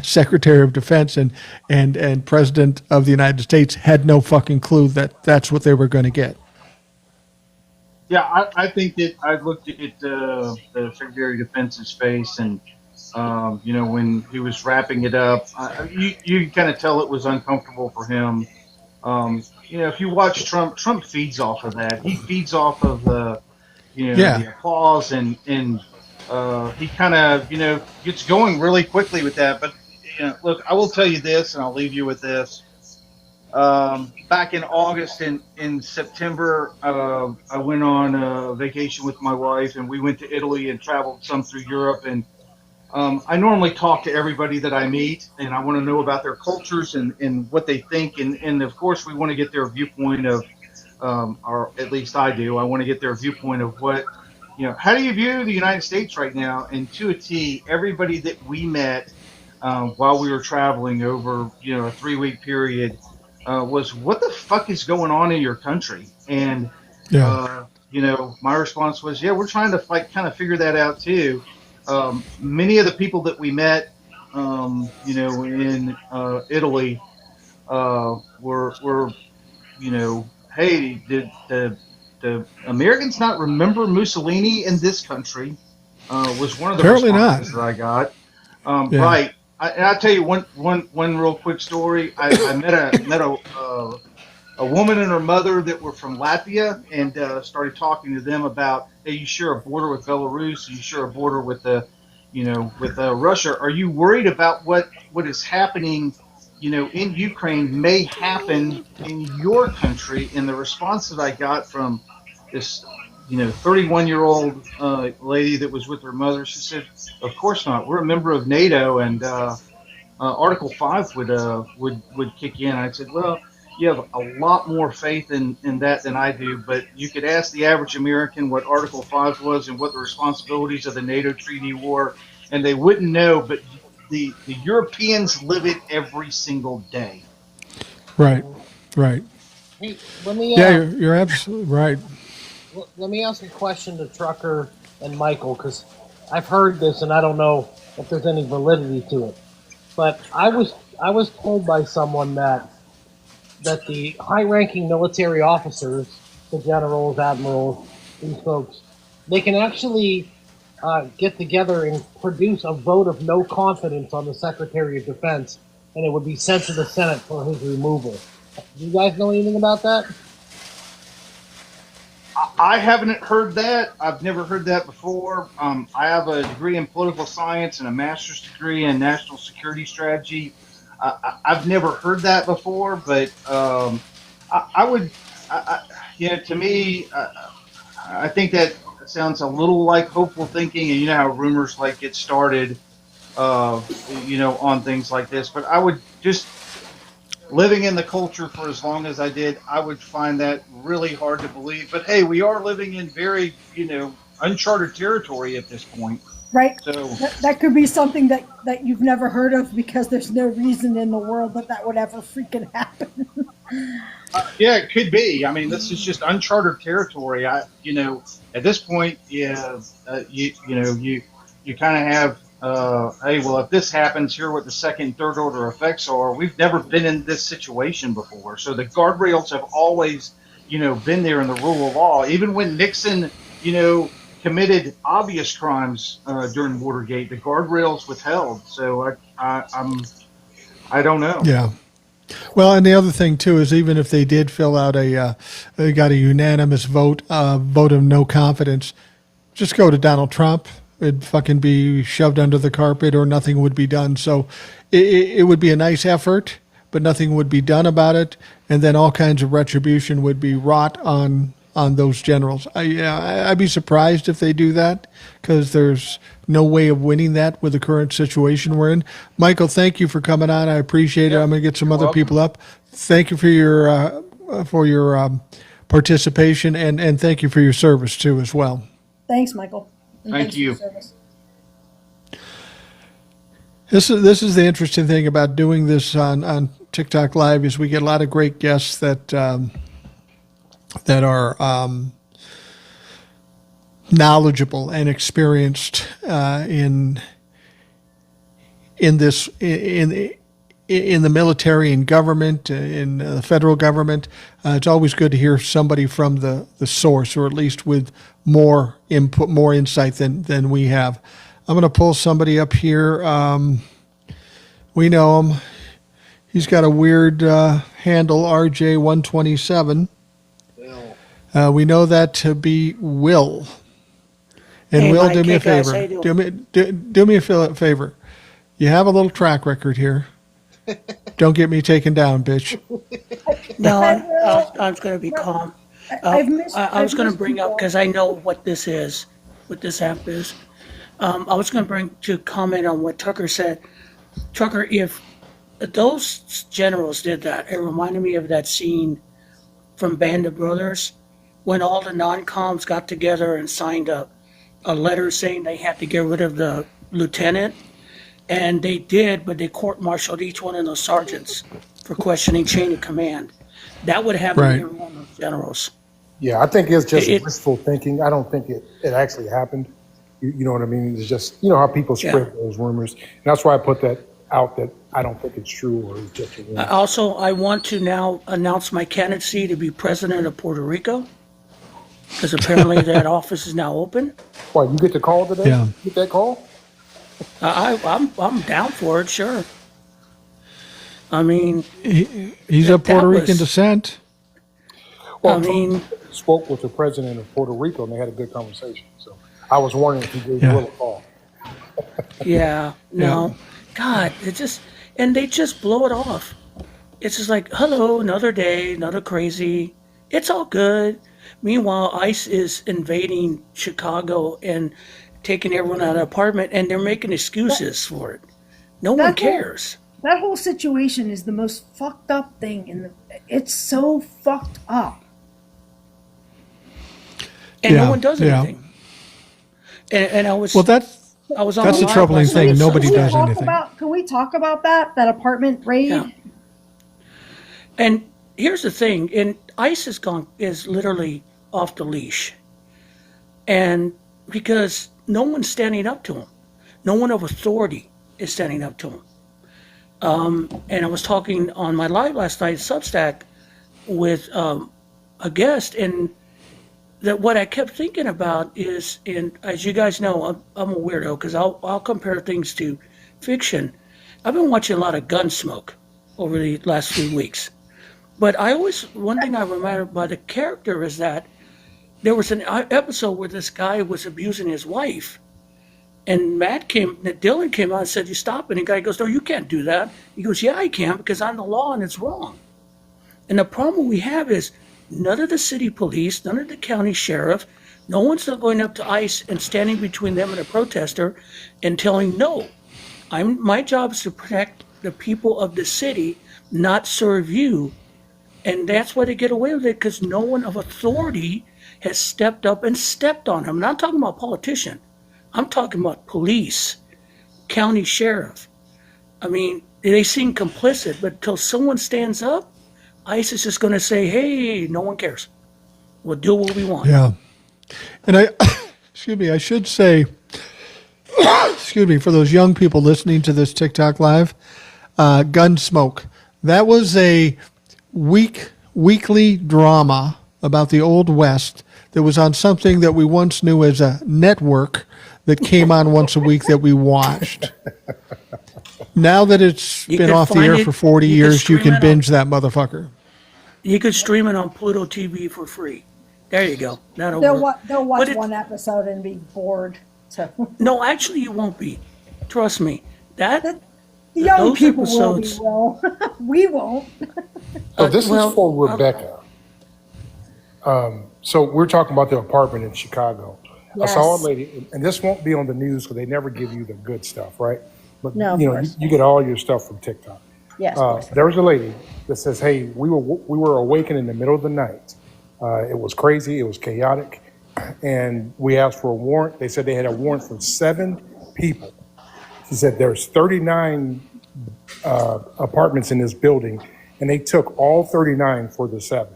Secretary of Defense and President of the United States had no fucking clue that that's what they were going to get. yeah, I think that I looked at the Secretary of Defense's face, and when he was wrapping it up, you kind of tell it was uncomfortable for him. If you watch Trump feeds off of that. He feeds off of the applause, and he kind of gets going really quickly with that. But look, I will tell you this, and I'll leave you with this. Back in August and in September, I went on a vacation with my wife, and we went to Italy and traveled some through Europe. And I normally talk to everybody that I meet, and I want to know about their cultures and what they think. And of course, we want to get their viewpoint of, or at least I do, I want to get their viewpoint of what, how do you view the United States right now? And to a T, everybody that we met while we were traveling over, a 3-week period, was what the fuck is going on in your country? And, my response was, yeah, we're trying to kind of figure that out too. Many of the people that we met, in Italy, were, hey, did the Americans not remember Mussolini in this country? Was one of the Apparently responses not. that I got. Yeah. Right. And I'll tell you one real quick story. I met a woman and her mother that were from Latvia, and started talking to them about, hey, you share a border with Belarus, you share a border with with Russia. Are you worried about what is happening, in Ukraine may happen in your country? And the response that I got from this 31-year-old lady that was with her mother, she said, "Of course not. We're a member of NATO, and Article 5 would kick in." I said, "Well, you have a lot more faith in that than I do. But you could ask the average American what Article 5 was and what the responsibilities of the NATO treaty were, and they wouldn't know. But the Europeans live it every single day. Right. Right. Hey, let me Yeah, you're absolutely right. let me ask a question to Trucker and Michael, because I've heard this and I don't know if there's any validity to it. But I was told by someone that the high-ranking military officers, the generals, admirals, these folks, they can actually get together and produce a vote of no confidence on the Secretary of Defense, and it would be sent to the Senate for his removal. Do you guys know anything about that? I haven't heard that. I've never heard that before. I have a degree in political science and a master's degree in national security strategy. I've never heard that before, but I would, to me, I think that sounds a little like hopeful thinking, and you know how rumors like get started, on things like this. But I would just living in the culture for as long as I did, I would find that really hard to believe. But hey, we are living in very, uncharted territory at this point. Right? So That could be something that you've never heard of, because there's no reason in the world that would ever freaking happen. yeah, it could be. I mean, this is just uncharted territory. At this point, you kind of have, hey, well, if this happens, here are what the second and third order effects are. We've never been in this situation before. So the guardrails have always, been there in the rule of law. Even when Nixon, committed obvious crimes during Watergate, the guardrails withheld. So I don't know. Yeah. Well, and the other thing too is, even if they did fill out they got a unanimous vote of no confidence, just go to Donald Trump. It'd fucking be shoved under the carpet, or nothing would be done. So it would be a nice effort, but nothing would be done about it, and then all kinds of retribution would be wrought on those generals. I'd be surprised if they do that, because there's no way of winning that with the current situation we're in. Michael, thank you for coming on. I appreciate it. I'm going to get some other people up. Thank you for your participation, and thank you for your service too as well. Thanks, Michael. And Thank thanks for you. your service. This is the interesting thing about doing this on TikTok Live, is we get a lot of great guests that are knowledgeable and experienced in the military and government, in the federal government. It's always good to hear somebody from the source, or at least with more input, more insight than we have. I'm going to pull somebody up here. We know him. He's got a weird handle, RJ127. We know that to be Will. And Hey, Will, Mike, do me hey, a guys, favor. how you doing? Do me a favor. You have a little track record here. Don't get me taken down, bitch. No, I'm going to be calm. I've missed. I was I've going to missed bring up, people. because I know what this is, what this app is. I was going to bring to comment on what Tucker said. Tucker, if those generals did that, it reminded me of that scene from Band of Brothers, when all the non-coms got together and signed a letter saying they had to get rid of the lieutenant. And they did, but they court-martialed each one of those sergeants for questioning chain of command. That would happen Right. to every one of those generals. Yeah, I think it's just It- wishful thinking. I don't think it actually happened. You know what I mean? It's just, how people spread those rumors. And that's why I put that out, that I don't think it's true, or it's just a rumor. Also, I want to now announce my candidacy to be president of Puerto Rico, because apparently that office is now open. Why, you get the call today? Yeah. You get that call? I'm down for it, sure. I mean, He's of That Puerto was- Rican descent. Well, I mean, spoke with the president of Puerto Rico, and they had a good conversation. So I was wondering if he gave Yeah. Will a call. yeah, no, God, and they just blow it off. It's just like, hello, another day, another crazy. It's all good. Meanwhile, ICE is invading Chicago and taking everyone out of the apartment, and they're making excuses for it. No one That whole- cares. That whole situation is the most fucked up thing it's so fucked up. And Yeah, no one does yeah. anything. And Well, I was on that's the the live troubling last thing. night. Nobody Can we does talk anything. can we talk about that apartment raid? Yeah. And here's the thing, and ICE is literally off the leash. And because no one's standing up to him. No one of authority is standing up to him. And I was talking on my live last night, Substack, with a guest, and that what I kept thinking about is, and as you guys know, I'm a weirdo because I'll compare things to fiction. I've been watching a lot of Gunsmoke over the last few weeks, but one thing I remember about the character is that there was an episode where this guy was abusing his wife, and Dylan came out and said, "You stop it." And the guy goes, "No, you can't do that." He goes, "Yeah, I can because I'm the law and it's wrong." And the problem we have is none of the city police, none of the county sheriff, no one's going up to ICE and standing between them and a protester and telling, no, my job is to protect the people of the city, not serve you. And that's why they get away with it, because no one of authority has stepped up and stepped on him. I'm not talking about politician. I'm talking about police, county sheriff. I mean, they seem complicit, but until someone stands up, ICE is just going to say, hey, no one cares. We'll do what we want. Yeah. And excuse me, I should say, excuse me, for those young people listening to this TikTok live, Gunsmoke. That was a weekly drama about the Old West that was on something that we once knew as a network that came on once a week that we watched. Now that it's You been could off the find air it- for 40 you could years, you stream can it binge that motherfucker. You could stream it on Pluto TV for free. There you go. That'll work. They'll watch But one episode and be bored. So No, actually, you won't be. Trust me. the young Those people episodes- will be. Will we won't? So this well, is for Rebecca. So we're talking about the apartment in Chicago. I saw a Yes. lady, and this won't be on the news because they never give you the good stuff, right? But No, of you course. you get all your stuff from TikTok. Yes. of course. There was a lady that says, "Hey, we were awakened in the middle of the night. It was crazy. It was chaotic, and we asked for a warrant. They said they had a warrant for 7 people. She said there's 39 apartments in this building, and they took all 39 for the 7.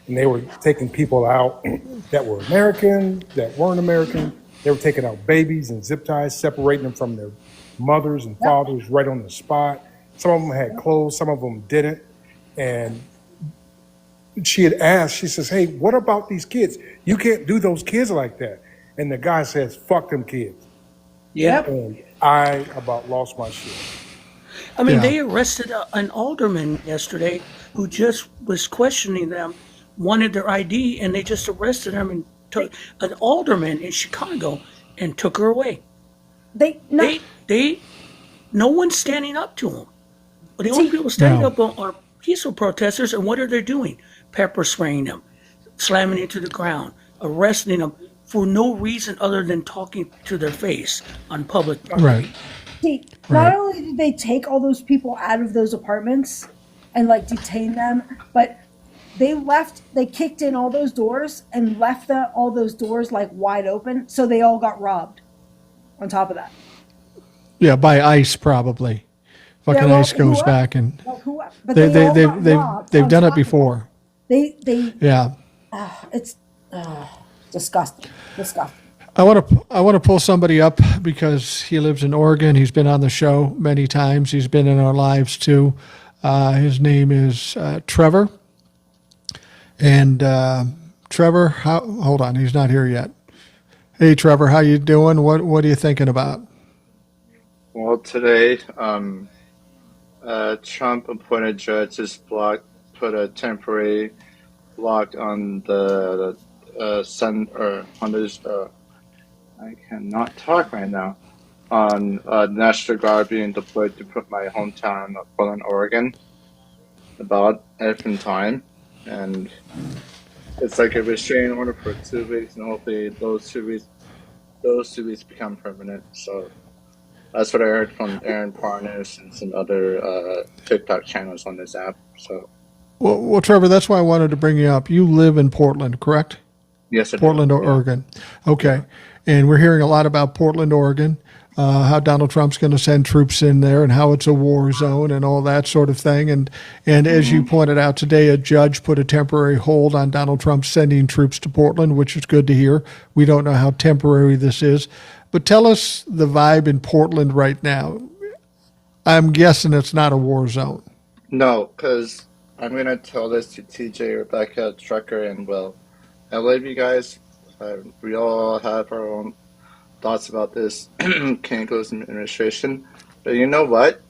And they were taking people out that were American, that weren't American. They were taking out babies and zip ties, separating them from their mothers and fathers right on the spot. Some of them had clothes, some of them didn't. And she had asked, she says, hey, what about these kids? You can't do those kids like that. And the guy says, fuck them kids. Yeah. And I about lost my shit. I mean, Yeah. they arrested an alderman yesterday who just was questioning them, wanted their ID, and they just arrested him and took an alderman in Chicago and took her away. No one's standing up to them. The only people standing No. up are peaceful protesters, and what are they doing? Pepper spraying them, slamming into the ground, arresting them for no reason other than talking to their face on public property. Right. See, Right. not only did they take all those people out of those apartments and like detain them, but they kicked in all those doors and left all those doors like wide open, so they all got robbed. On top of that, Yeah, by ICE probably. Fucking Yeah, well, ICE goes whoever- back and like who? But they they all they got they robbed they've on done it top of that. before. They Yeah. it's disgusting. I want to pull somebody up because he lives in Oregon. He's been on the show many times. He's been in our lives too. His name is Trevor. And Trevor, hold on, he's not here yet. Hey Trevor, how you doing? What are you thinking about? Well, today, Trump appointed judges put a temporary block on the sun or on this. I cannot talk right now. On National Guard being deployed to put my hometown of Portland, Oregon, about every time, and it's like a restraining order for 2 weeks, and hopefully those 2 weeks become permanent. So That's what I heard from Aaron Parnas and some other TikTok channels on this app. So Well, Trevor, that's why I wanted to bring you up. You live in Portland, correct? yes, I do. Portland, Yeah. Oregon. Okay. And we're hearing a lot about Portland, Oregon, how Donald Trump's going to send troops in there and how it's a war zone and all that sort of thing. And as you pointed out today, a judge put a temporary hold on Donald Trump sending troops to Portland, which is good to hear. We don't know how temporary this is. But tell us the vibe in Portland right now. I'm guessing it's not a war zone. No, because I'm gonna tell this to TJ, Rebecca, Trucker, and Will. I love you guys. We all have our own thoughts about this Kanko's administration, but you know what?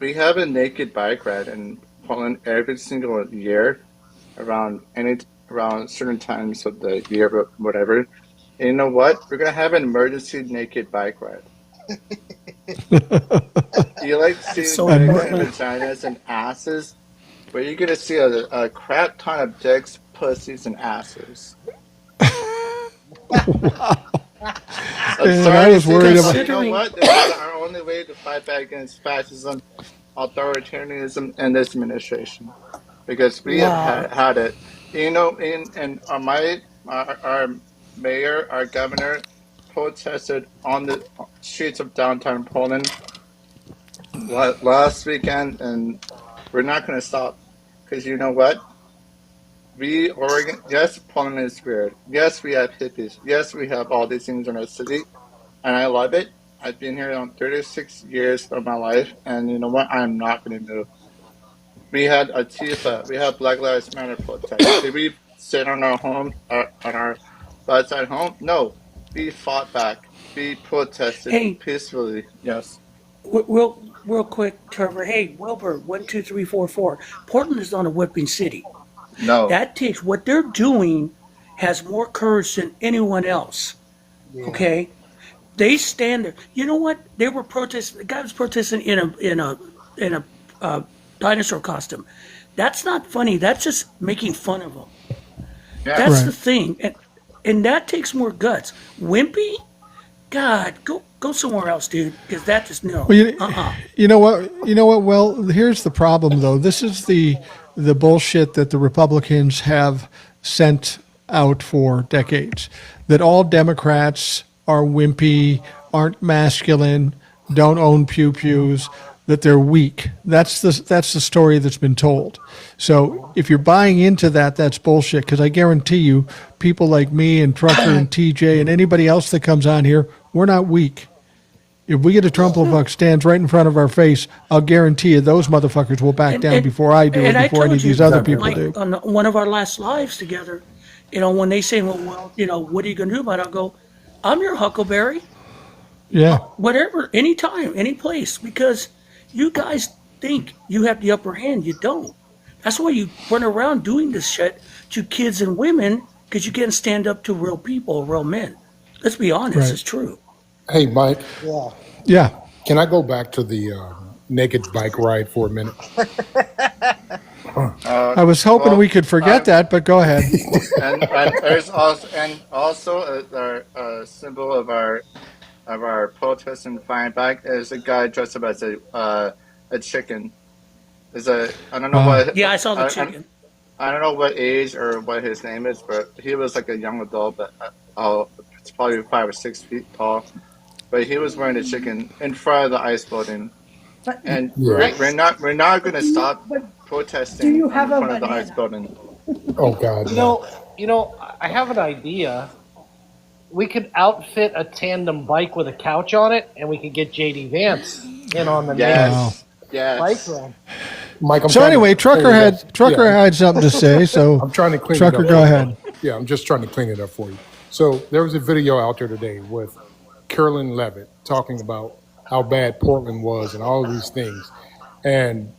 We have a naked bike ride in Poland every single year around certain times of the year, but whatever. And you know what? We're gonna have an emergency naked bike ride. You like seeing so dicks and important. vaginas and asses? But you're gonna see a crap ton of dicks, pussies, and asses. I'm And sorry I to was say worried that, about. but you know what? This is our only way to fight back against fascism, authoritarianism, and this administration, because we have Wow. had it. You know, in our mayor, our governor, protested on the streets of downtown Poland last weekend, and we're not going to stop, because you know what? We Oregon, yes, Poland is weird. Yes, we have hippies. Yes, we have all these things in our city, and I love it. I've been here on 36 years of my life, and you know what? I'm not going to move. We had Antifa, we had Black Lives Matter protests. Did we sit on our home, on our butts at home? No, we fought back. We protested Hey, peacefully. Yes. real quick, Trevor. Hey, Wilbur, 12344. Portland is not a whipping city. No. That takes what they're doing has more courage than anyone else. Okay, they stand there. You know what? They were protesting. The guy was protesting in a dinosaur costume. That's not funny. That's just making fun of them. Yeah. That's Right. the thing, and that takes more guts. Wimpy, God, go somewhere else, dude. Because that is no. Well, you, Uh-uh. you know what? You know what? Well, here's the problem, though. This is the bullshit that the Republicans have sent out for decades. That all Democrats are wimpy, aren't masculine, don't own pews, that they're weak. That's the story that's been told. So if you're buying into that, that's bullshit. Because I guarantee you, people like me and Trucker and TJ and anybody else that comes on here, we're not weak. If we get a Trump buck stands right in front of our face, I'll guarantee you those motherfuckers will back down before I do and I before any told of these you, other people like do. on one of our last lives together, when they say, well, what are you gonna do about it? I'll go, I'm your Huckleberry, Yeah. whatever, anytime, any place, because you guys think you have the upper hand. You don't. That's why you run around doing this shit to kids and women, because you can't stand up to real people, real men. Let's be honest, Right. it's true. Hey, Mike, Yeah. can I go back to the naked bike ride for a minute? I was hoping Well, we could forget that, but go ahead. and there's also a symbol of our protest and fighting back is a guy dressed up as a chicken. I don't know Wow. what Yeah, I saw the chicken. I don't know what age or what his name is, but he was like a young adult, but it's probably 5 or 6 feet tall. But he was wearing a chicken in front of the ice building, But, and Yeah. we're not going to stop but protesting do you in have a front of the ice banana? building. Oh, God, You no. know, I have an idea. We could outfit a tandem bike with a couch on it, and we could get JD Vance in on the Yes, bike yes. ride. Mike, I'm So trying to anyway, clean Trucker it up. Yeah, had something to say. So I'm trying to clean Trucker, it up. go ahead. Yeah, I'm just trying to clean it up for you. So there was a video out there today with Carolyn Levitt talking about how bad Portland was and all of these things. And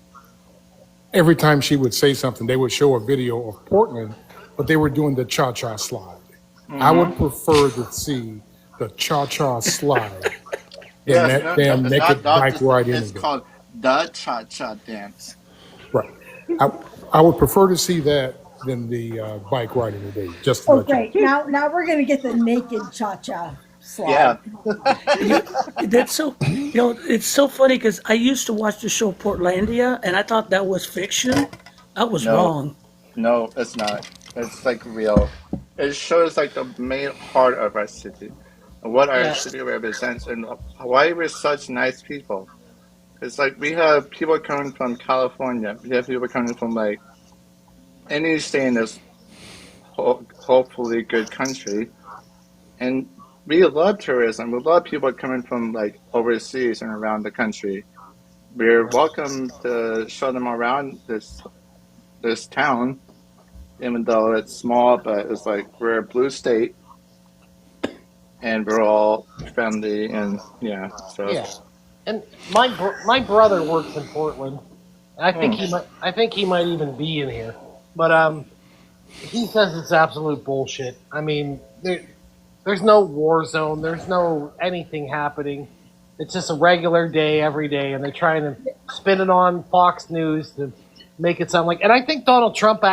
every time she would say something, they would show a video of Portland, but they were doing the cha-cha slide. I would prefer to see the cha-cha slide than Yes, that damn it's naked not bike just, ride it's anyway. called the cha-cha dance. Right. I would prefer to see that than the bike riding today. Just to Oh, let you know. great. Now we're going to get the naked cha-cha. Yeah. That's so, it's so funny because I used to watch the show Portlandia, and I thought that was fiction. I was No. wrong. No, it's not. It's like real. It shows like the main heart of our city, and what our Yeah. city represents, and why we're such nice people. It's like we have people coming from California. We have people coming from like any state in this hopefully good country, and we love tourism. We love people coming from like overseas and around the country. We're welcome to show them around this town, even though it's small. But it's like we're a blue state, and we're all friendly, and yeah. So Yeah. And my brother works in Portland. And I think he might even be in here. But he says it's absolute bullshit. I mean, there's no war zone. There's no anything happening. It's just a regular day every day, and they're trying to spin it on Fox News to make it sound like. And I think Donald Trump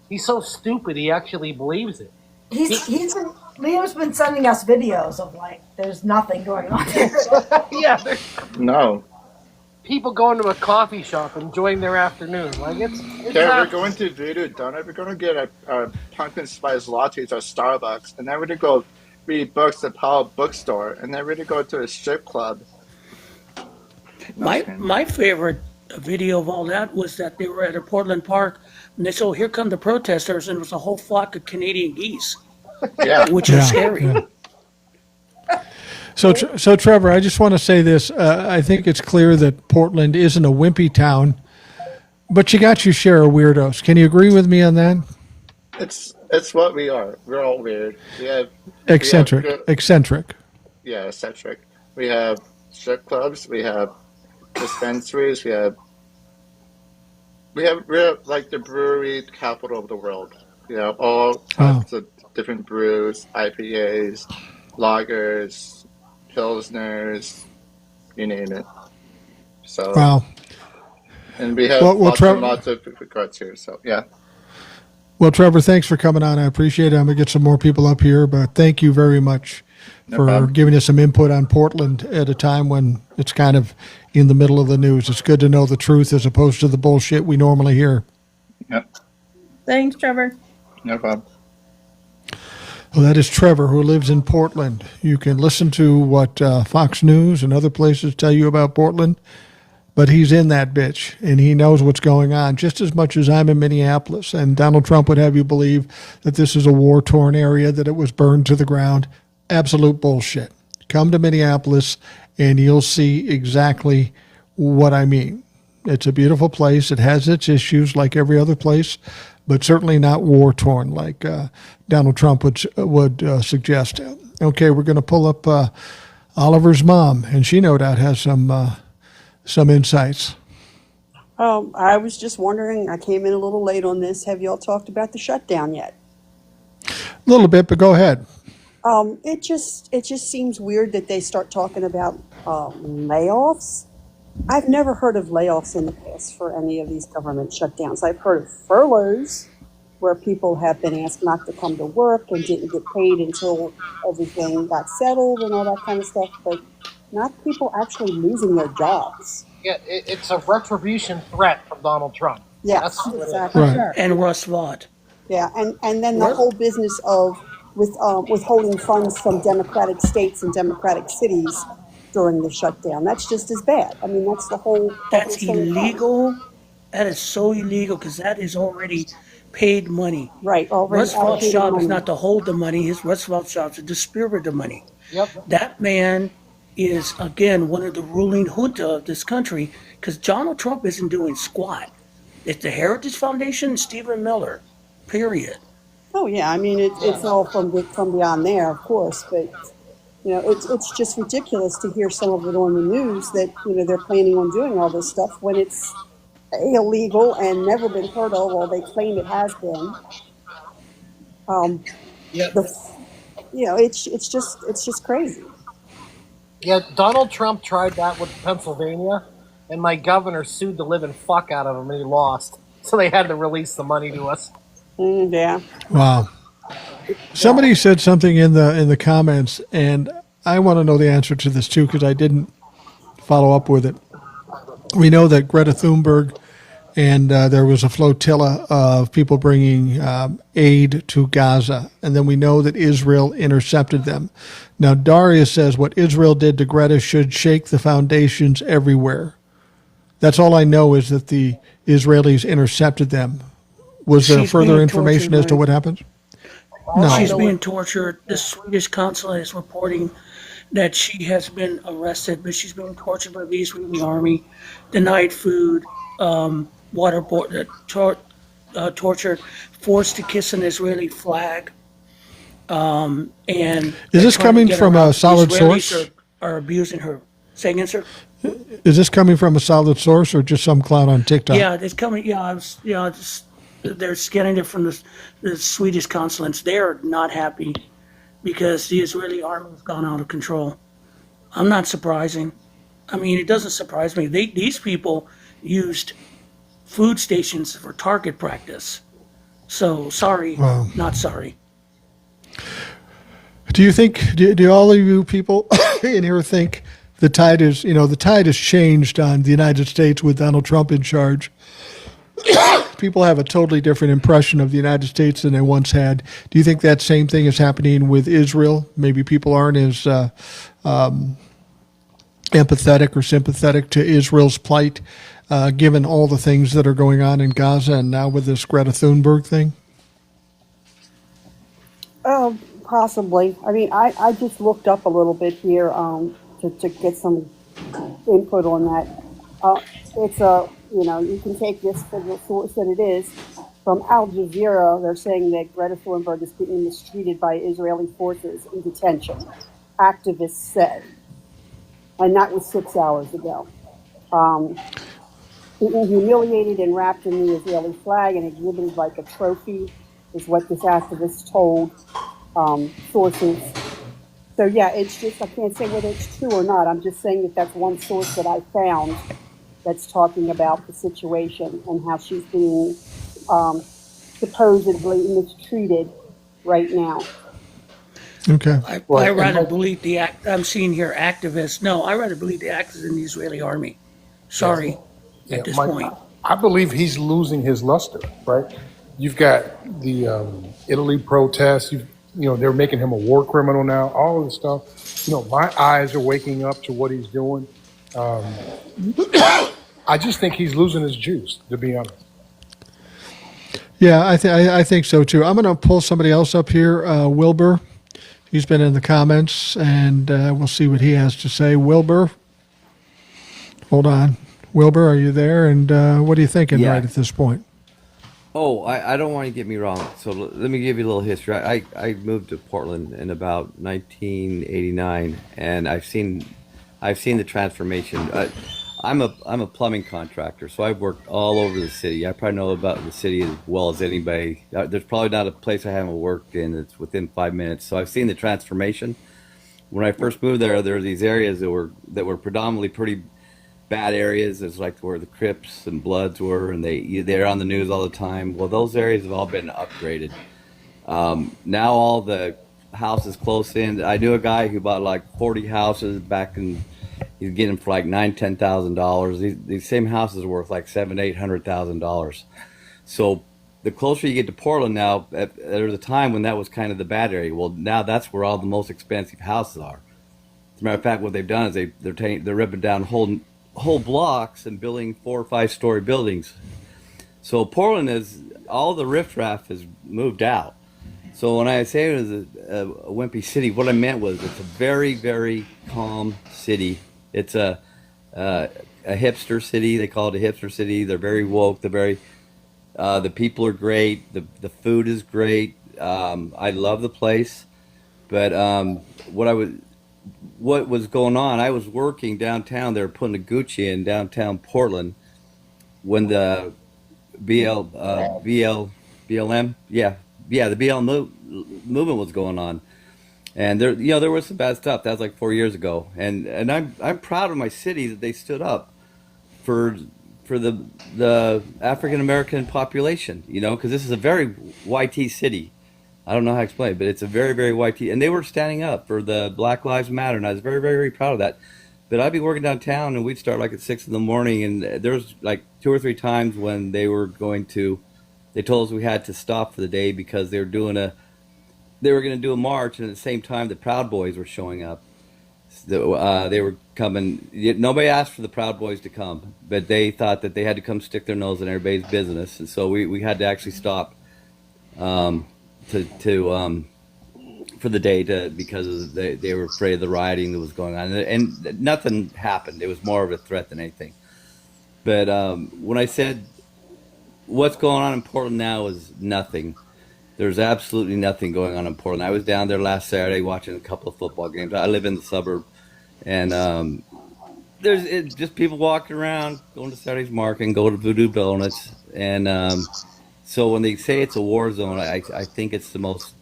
he's so stupid he actually believes it. Liam's been sending us videos of like there's nothing going on there. Yeah, there's no. people going to a coffee shop enjoying their afternoon. Like it's Yeah, we're not, going to Voodoo Donut. We're going to get a pumpkin spice lattes at Starbucks, and then we're going to go read books at Powell Bookstore, and then we're going to go to a strip club. My favorite video of all that was that they were at a Portland park, and they said, "Oh, here come the protesters," and it was a whole flock of Canadian geese, Yeah. which is scary. So Trevor, I just want to say this. I think it's clear that Portland isn't a wimpy town, but you got your share of weirdos. Can you agree with me on that? It's what we are. We're all weird. We have Eccentric. yeah, eccentric. We have strip clubs. We have dispensaries. We're like the brewery capital of the world. You know, all types of different brews, IPAs, lagers, pilsners, you name it. So Wow. and we have Well, lots of food carts here. So yeah. Well, Trevor, thanks for coming on. I appreciate it. I'm going to get some more people up here, but thank you very much for problem. giving us some input on Portland at a time when it's kind of in the middle of the news. It's good to know the truth as opposed to the bullshit we normally hear. Yep. Thanks, Trevor. No problem. Well, that is Trevor, who lives in Portland. You can listen to what Fox News and other places tell you about Portland, but he's in that bitch, and he knows what's going on just as much as I'm in Minneapolis. And Donald Trump would have you believe that this is a war-torn area, that it was burned to the ground. Absolute bullshit. Come to Minneapolis, and you'll see exactly what I mean. It's a beautiful place. It has its issues like every other place, but certainly not war-torn like Donald Trump would suggest. Okay, we're going to pull up Oliver's mom, and she no doubt has some insights. I was just wondering, I came in a little late on this. Have y'all talked about the shutdown yet? A little bit, but go ahead. It just seems weird that they start talking about layoffs. I've never heard of layoffs in the past for any of these government shutdowns. I've heard of furloughs where people have been asked not to come to work and didn't get paid until everything got settled and all that kind of stuff, but not people actually losing their jobs. yeah, it's a retribution threat from Donald Trump. Yes, That's what it is. exactly. Right. And Russ Vought. Yeah, and then the whole business of withholding funds from Democratic states and Democratic cities during the shutdown. That's just as bad. I mean, that's the whole. That's thing. illegal. That is so illegal because that is already paid money. Right. Already Russ Vaught's allocated job is money. not to hold the money. Russ Vaught's job is to distribute the money. Yep. That man is, again, one of the ruling junta of this country because Donald Trump isn't doing squat. It's the Heritage Foundation and Stephen Miller, period. Oh yeah, I mean it's all from beyond there, of course, but it's just ridiculous to hear some of it on the news that they're planning on doing all this stuff when it's illegal and never been heard of, or they claim it has been. Yeah. It's just crazy. Yeah, Donald Trump tried that with Pennsylvania, and my governor sued the living fuck out of him, and he lost. So they had to release the money to us. Yeah. Wow. Somebody said something in the comments, and I want to know the answer to this too because I didn't follow up with it. We know that Greta Thunberg and there was a flotilla of people bringing aid to Gaza, and then we know that Israel intercepted them. Now, Daria says what Israel did to Greta should shake the foundations everywhere. That's all I know is that the Israelis intercepted them. Was there She's further being information tortured, as to right? what happened? She's No. being tortured. The Swedish consulate is reporting that she has been arrested, but she's being tortured by the Israeli army, denied food, tortured, forced to kiss an Israeli flag. And Is they're this trying to coming get from her a out. solid Israelis source? are abusing her. Say again, sir? Is this coming from a solid source or just some clown on TikTok? Yeah, it's coming. Yeah, they're getting it from the Swedish consulates. They're not happy because the Israeli army has gone out of control. I'm not surprising. I mean, it doesn't surprise me. These people used food stations for target practice. So sorry, Wow. not sorry. Do you think, do all of you people in here think the tide has changed on the United States with Donald Trump in charge? People have a totally different impression of the United States than they once had. Do you think that same thing is happening with Israel? Maybe people aren't as empathetic or sympathetic to Israel's plight, given all the things that are going on in Gaza and now with this Greta Thunberg thing? Possibly. I mean, I just looked up a little bit here to get some input on that. It's you can take this for the source that it is. From Al Jazeera, they're saying that Greta Thunberg is being mistreated by Israeli forces in detention, activists said. And that was 6 hours ago. Being humiliated and wrapped in the Israeli flag and exhibited like a trophy is what this activist told sources. So yeah, it's just, I can't say whether it's true or not. I'm just saying that that's one source that I found that's talking about the situation and how she's being supposedly mistreated right now. Okay. I rather believe I'm seeing here activists. No, I rather believe the activists in the Israeli army. Sorry, Yeah, at this Mike, point. I believe he's losing his luster, right? You've got the Italy protests. They're making him a war criminal now. All of this stuff. My eyes are waking up to what he's doing. I just think he's losing his juice, to be honest. Yeah, I think so too. I'm going to pull somebody else up here, Wilbur. He's been in the comments, and we'll see what he has to say. Wilbur, hold on. Wilbur, are you there? And what are you thinking Yeah. right at this point? Oh, I don't want to get me wrong. So let me give you a little history. I moved to Portland in about 1989, and I've seen the transformation. I'm a plumbing contractor, so I've worked all over the city. I probably know about the city as well as anybody. There's probably not a place I haven't worked in that's within 5 minutes. So I've seen the transformation. When I first moved there were these areas that were predominantly pretty bad areas. It's like where the Crips and Bloods were, and they're on the news all the time. Well, those areas have all been upgraded. Now all the houses close in. I knew a guy who bought like 40 houses back in. He's getting them for like $9,000-$10,000. These same houses are worth like $700,000-$800,000. So the closer you get to Portland now, there was a time when that was kind of the bad area. Well, now that's where all the most expensive houses are. As a matter of fact, what they've done is they're ripping down whole blocks and building 4 or 5 story buildings. So Portland is all the riffraff has moved out. So when I say it was a wimpy city, what I meant was it's a very, very calm city. It's a hipster city. They call it a hipster city. They're very woke. The people are great. The food is great. I love the place. But what was going on? I was working downtown. They were putting a Gucci in downtown Portland when the BLM, the BLM movement was going on, and there was some bad stuff. That was like 4 years ago, and I'm proud of my city that they stood up for the African American population, because this is a very white city. I don't know how to explain it, but it's a very, very white tee. And they were standing up for the Black Lives Matter, and I was very, very, very proud of that. But I'd be working downtown, and we'd start like at 6 in the morning, and there was like 2 or 3 times when they told us we had to stop for the day because they were going to do a march, and at the same time, the Proud Boys were showing up. They were coming. Nobody asked for the Proud Boys to come, but they thought that they had to come stick their nose in everybody's business, and so we had to actually stop for the day because they were afraid of the rioting that was going on, and nothing happened. It was more of a threat than anything. But when I said what's going on in Portland now is nothing. There's absolutely nothing going on in Portland. I was down there last Saturday watching a couple of football games. I live in the suburb, and it's just people walking around, going to Saturday's Market and go to Voodoo Donuts. And so when they say it's a war zone, I think it's the most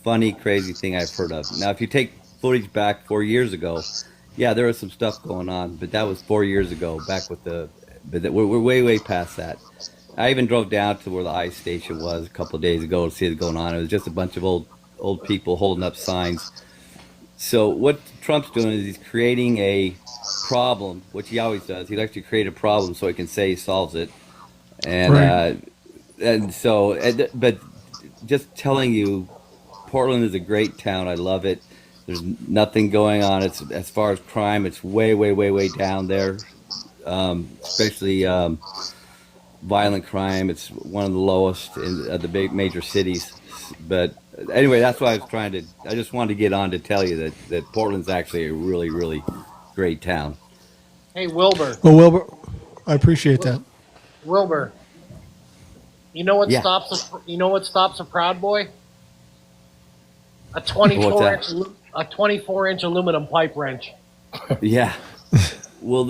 funny, crazy thing I've heard of. Now, if you take footage back 4 years ago, yeah, there was some stuff going on, but that was 4 years ago. We're way, way past that. I even drove down to where the ICE station was a couple of days ago to see it going on. It was just a bunch of old people holding up signs. So what Trump's doing is he's creating a problem, which he always does. He'd actually create a problem so he can say he solves it. And Right. but just telling you, Portland is a great town. I love it. There's nothing going on. It's as far as crime, it's way, way, way, way down there. Especially violent crime. It's one of the lowest in the big major cities. But anyway, that's why I just wanted to get on to tell you that Portland's actually a really, really great town. Hey, Wilbur. Well, Wilbur, I appreciate that. Wilbur. You know what Yeah. stops a Proud Boy? A What's 24-inch aluminum pipe wrench. Yeah. Well,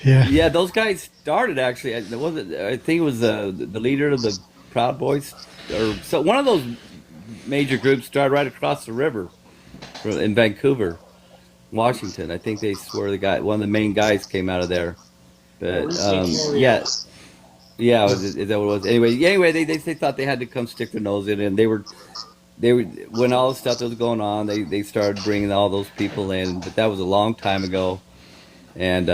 Yeah. those guys started actually. I think it was the leader of the Proud Boys, or so one of those major groups started right across the river in Vancouver, Washington. I think they swear one of the main guys came out of there. But yeah, is that what it was? Anyway, they thought they had to come stick their nose in, and they were when all the stuff that was going on, they started bringing all those people in. But that was a long time ago. And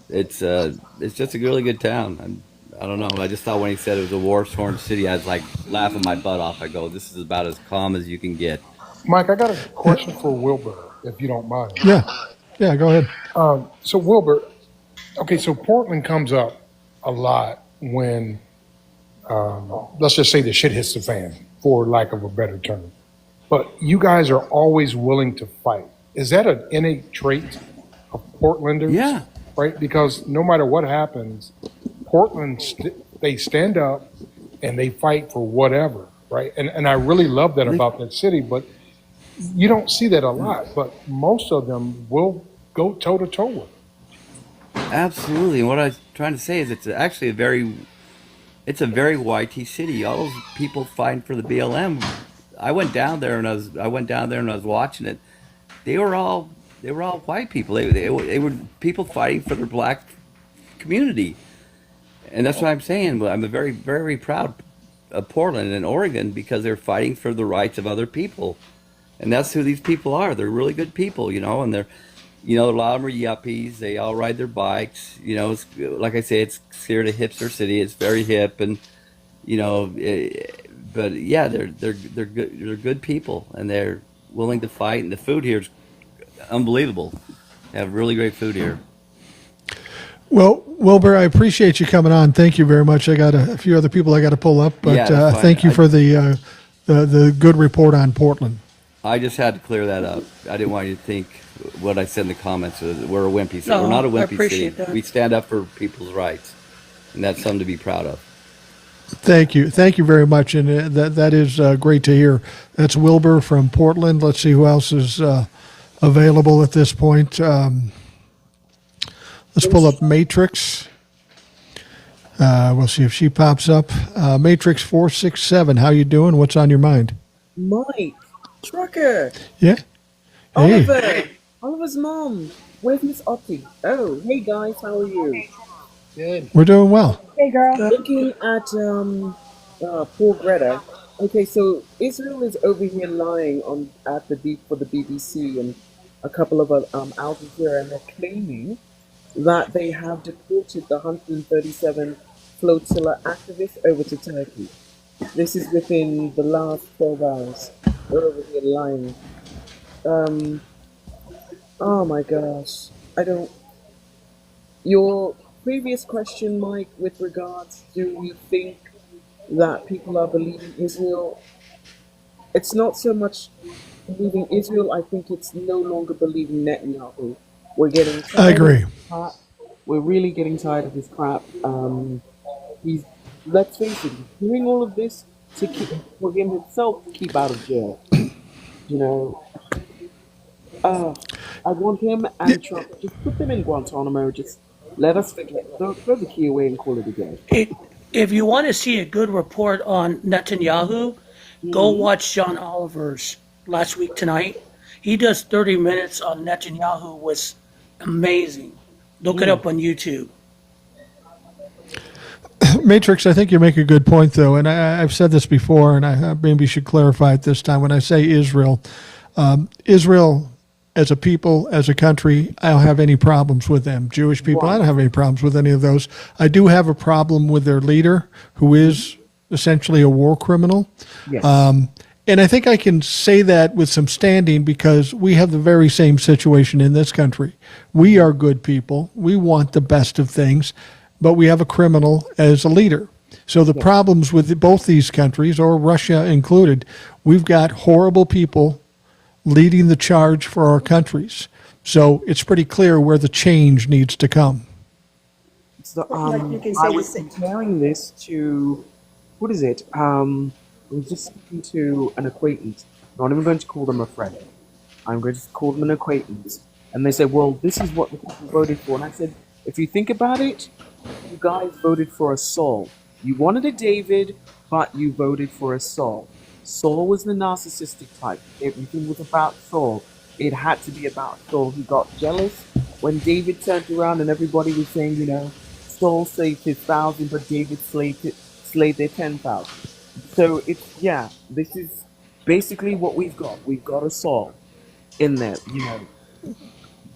it's just a really good town. I don't know. I just thought when he said it was a war-torn city, I was like laughing my butt off. I go, this is about as calm as you can get. Mike, I got a question for Wilbur, if you don't mind. Yeah, go ahead. So Wilbur, okay, so Portland comes up a lot when, let's just say the shit hits the fan, for lack of a better term. But you guys are always willing to fight. Is that an innate trait of Portlanders? Yeah. Right? Because no matter what happens, Portland, they stand up and they fight for whatever, right? And I really love that about that city, but you don't see that a lot. But most of them will go toe to toe with it. Absolutely. And what I was trying to say is it's actually a very YT city. All those people fighting for the BLM. I went down there and I was watching it. They were all white people. They were people fighting for their black community. And that's what I'm saying. I'm a very, very proud of Portland and Oregon because they're fighting for the rights of other people. And that's who these people are. They're really good people, and they're, a lot of them are yuppies. They all ride their bikes. It's, like I say, it's considered a hipster city. It's very hip, and but yeah, they're good. They're good people, and they're willing to fight. And the food here is unbelievable. They have really great food here. Well, Wilbur, I appreciate you coming on. Thank you very much. I got a few other people I got to pull up, but Yeah, that's fine. thank you for the good report on Portland. I just had to clear that up. I didn't want you to think what I said in the comments was we're a wimpy city. No, We're not a I wimpy city. appreciate that. We stand up for people's rights, and that's something to be proud of. Thank you very much, and that is great to hear. That's Wilbur from Portland. Let's see who else is available at this point. Let's pull up Matrix. We'll see if she pops up. Matrix 467. How you doing? What's on your mind? Mike, Trucker, Yeah. Hey. Oliver's mom. Where's Miss Otti? Oh, hey guys, how are you? Good. We're doing well. Hey, girl. Looking at poor Greta. Okay, so Israel is over here lying on at the for the BBC and a couple of Al Jazeera, and they're claiming that they have deported the 137 flotilla activists over to Turkey. This is within the last 12 hours. They're over here lying. Um, oh my gosh. I don't. Your previous question, Mike, with regards, do we think that people are believing Israel? It's not so much believing Israel, I think it's no longer believing Netanyahu. We're getting I tired of agree. his crap. We're really getting tired of his crap. He's, let's face it, he's doing all of this to keep for him himself to keep out of jail. You know, I want him and Trump just put them in Guantanamo. Just let us forget. Throw the key away and call it a day. If you want to see a good report on Netanyahu, go watch John Oliver's last week tonight. He does 30 minutes on Netanyahu, was amazing. Look it up on YouTube. Matrix, I think you make a good point, though, and I've said this before, and I maybe should clarify it this time. When I say Israel, Israel as a people, as a country, I don't have any problems with them. Jewish people, I don't have any problems with any of those. I do have a problem with their leader, who is essentially a war criminal. Yes. And I think I can say that with some standing because we have the very same situation in this country. We are good people. We want the best of things, but we have a criminal as a leader. So the problems with both these countries, or Russia included, we've got horrible people leading the charge for our countries. So it's pretty clear where the change needs to come. So, Like you can I say was the same. comparing this to, what is it? I was just speaking to an acquaintance. I'm not even going to call them a friend. I'm going to call them an acquaintance. And they said, well, this is what the people voted for. And I said, if you think about it, you guys voted for a Saul. You wanted a David, but you voted for a Saul. Saul was the narcissistic type. Everything was about Saul. It had to be about Saul. He got jealous when David turned around and everybody was saying, you know, Saul saved his 1,000, but David slayed their 10,000. So it's, yeah, this is basically what we've got. We've got a Saul in there, you know.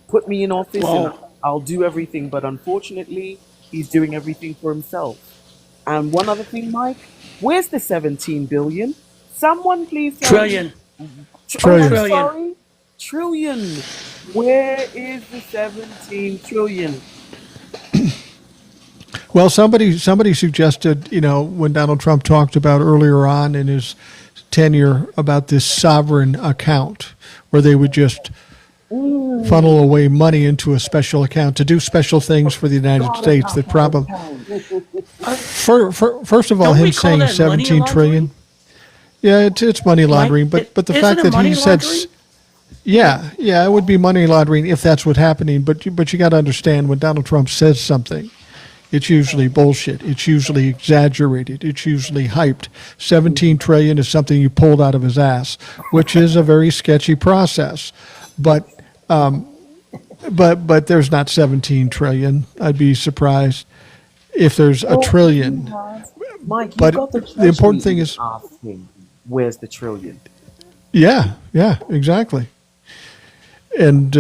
Put me in office and I'll do everything, but unfortunately, he's doing everything for himself. And one other thing, Mike, where's the 17 billion? Someone please tell me. Trillion. I'm sorry? Trillion. Where is the 17 trillion? Well, somebody suggested, you know, when Donald Trump talked about earlier on in his tenure about this sovereign account, where they would just funnel away money into a special account to do special things for the United States. That probably, first of all, Don't we him call saying that money 17 trillion. laundering? Yeah, it's money laundering, Mike, but the isn't fact it that money he said, laundering? yeah, it would be money laundering if that's what's happening. But you got to understand, when Donald Trump says something, it's usually bullshit. It's usually exaggerated. It's usually hyped. 17 trillion is something you pulled out of his ass, which is a very sketchy process. But there's not 17 trillion. I'd be surprised if there's a trillion. Mike, you But got the the important thing is, ask him, where's the trillion? yeah, exactly. And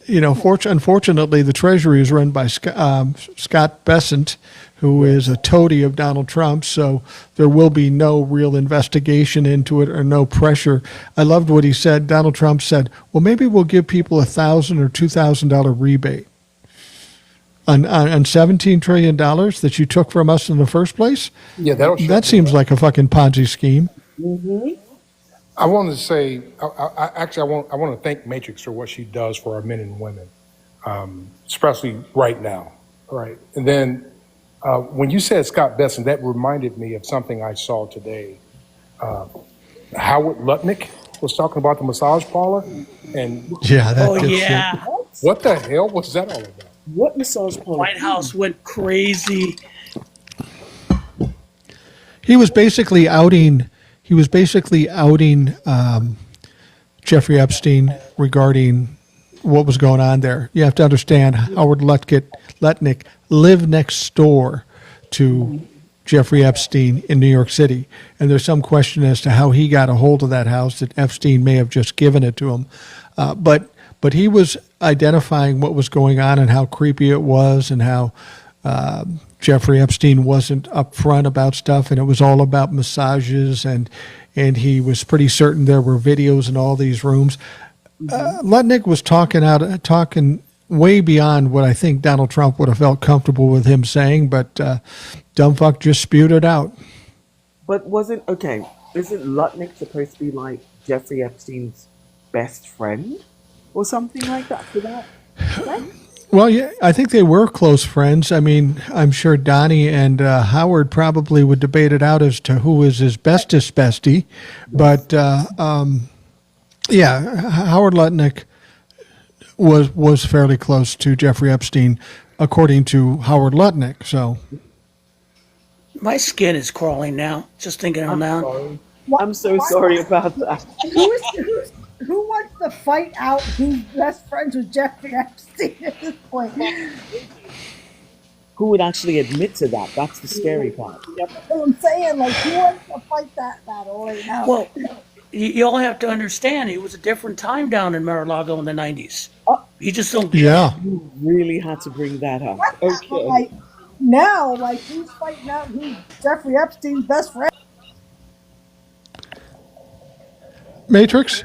you know, unfortunately, the Treasury is run by Scott Bessent, who is a toady of Donald Trump. So there will be no real investigation into it or no pressure. I loved what he said. Donald Trump said, "Well, maybe we'll give people $1,000 or $2,000 rebate on $17 trillion that you took from us in the first place." Yeah, That seems like a fucking Ponzi scheme. I want to say, I want to thank Matrix for what she does for our men and women, especially right now. Right. And then when you said Scott Besson, that reminded me of something I saw today. Howard Lutnick was talking about the massage parlor, and Yeah, that Oh, dipshit. yeah. what the hell was that all about? What massage parlor? White House went crazy. He was basically outing Jeffrey Epstein regarding what was going on there. You have to understand, Howard Lutnick lived next door to Jeffrey Epstein in New York City. And there's some question as to how he got a hold of that house, that Epstein may have just given it to him. But he was identifying what was going on and how creepy it was, and how Jeffrey Epstein wasn't upfront about stuff, and it was all about massages, and he was pretty certain there were videos in all these rooms. Lutnick was talking way beyond what I think Donald Trump would have felt comfortable with him saying, but dumbfuck just spewed it out. But isn't Lutnick supposed to be like Jeffrey Epstein's best friend or something like that for that? Well, yeah, I think they were close friends. I mean, I'm sure Donnie and Howard probably would debate it out as to who is his bestest bestie. But, yeah, Howard Lutnick was fairly close to Jeffrey Epstein, according to Howard Lutnick. So My skin is crawling now, just thinking out loud. Sorry. I'm so sorry about that. Who wants to fight out who's best friends with Jeffrey Epstein at this point? Who would actually admit to that? That's the scary part. That's what I'm saying. Like, who wants to fight that battle right now? Well, you all have to understand, it was a different time down in Mar-a-Lago in the 90s. You just don't. yeah, You really had to bring that up. Okay. Like, now, like, who's fighting out who's Jeffrey Epstein's best friend? Matrix.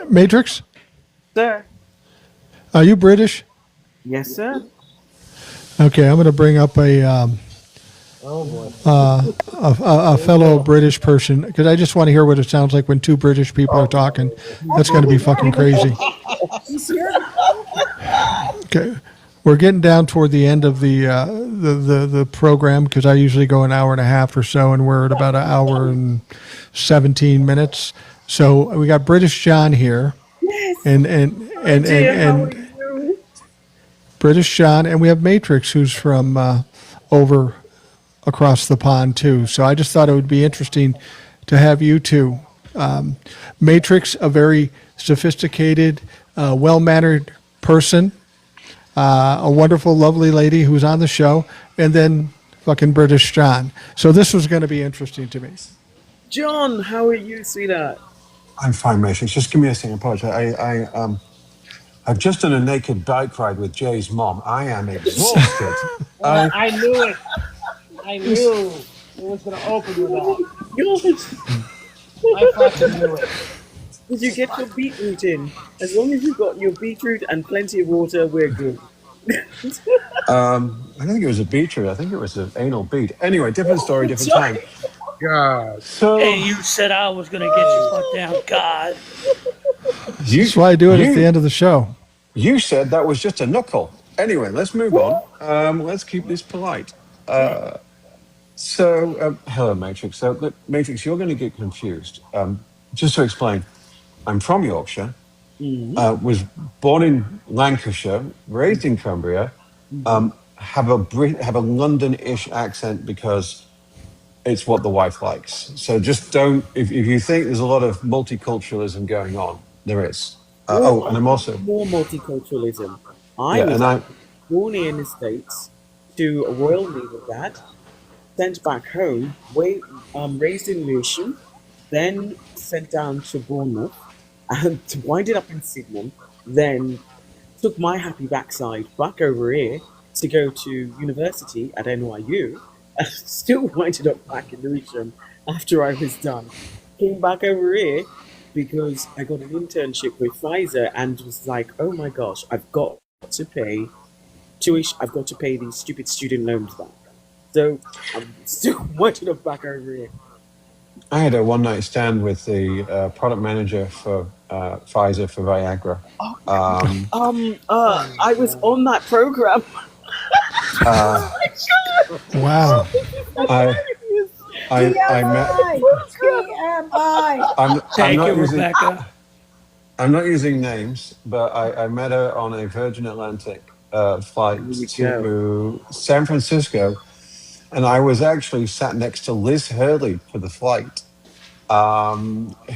Matrix. Sir. Are you British? Yes, sir. Okay, I'm going to bring up a fellow British person, because I just want to hear what it sounds like when two British people are talking. That's going to be fucking crazy. Okay, we're getting down toward the end of the program, because I usually go an hour and a half or so, and we're at about an hour and 17 minutes. So we got British John here, and British John, and we have Matrix, who's from over across the pond too. So I just thought it would be interesting to have you two. Matrix, a very sophisticated, well-mannered person, a wonderful, lovely lady who's on the show, and then fucking British John. So this was going to be interesting to me. John, how are you, sweetheart? I'm fine, Matrix. Just give me a second. Apologize. I've just done a naked bike ride with Jay's mom. I am exhausted. I knew it. I knew it was going to open with that. I fucking knew it. Did you get your beetroot in? As long as you've got your beetroot and plenty of water, we're good. I don't think it was a beetroot. I think it was an anal bead. Anyway, different story, different time. God. So And you said I was going to get you fucked down. God. That's why I do it at the end of the show. You said that was just a knuckle. Anyway, let's move on. Let's keep this polite. Hello, Matrix. So, look, Matrix, you're going to get confused. Just to explain, I'm from Yorkshire, was born in Lancashire, raised in Cumbria, have a London-ish accent because it's what the wife likes. So just don't, if you think there's a lot of multiculturalism going on, there is. And I'm also more multiculturalism. I was born here in the States to a Royal Naval dad, sent back home, raised in Lewisham, then sent down to Bournemouth, and winded up in Sydenham, then took my happy backside back over here to go to university at NYU, and still winded up back in Lewisham after I was done. Came back over here because I got an internship with Pfizer and was like, oh my gosh, I've got to pay tuition, I've got to pay these stupid student loans back. So I'm still winding up back over here. I had a one-night stand with the product manager for Pfizer for Viagra. I was on that program. Wow. I met. Rebecca. I'm not using names, but I met her on a Virgin Atlantic flight to San Francisco, and I was actually sat next to Liz Hurley for the flight,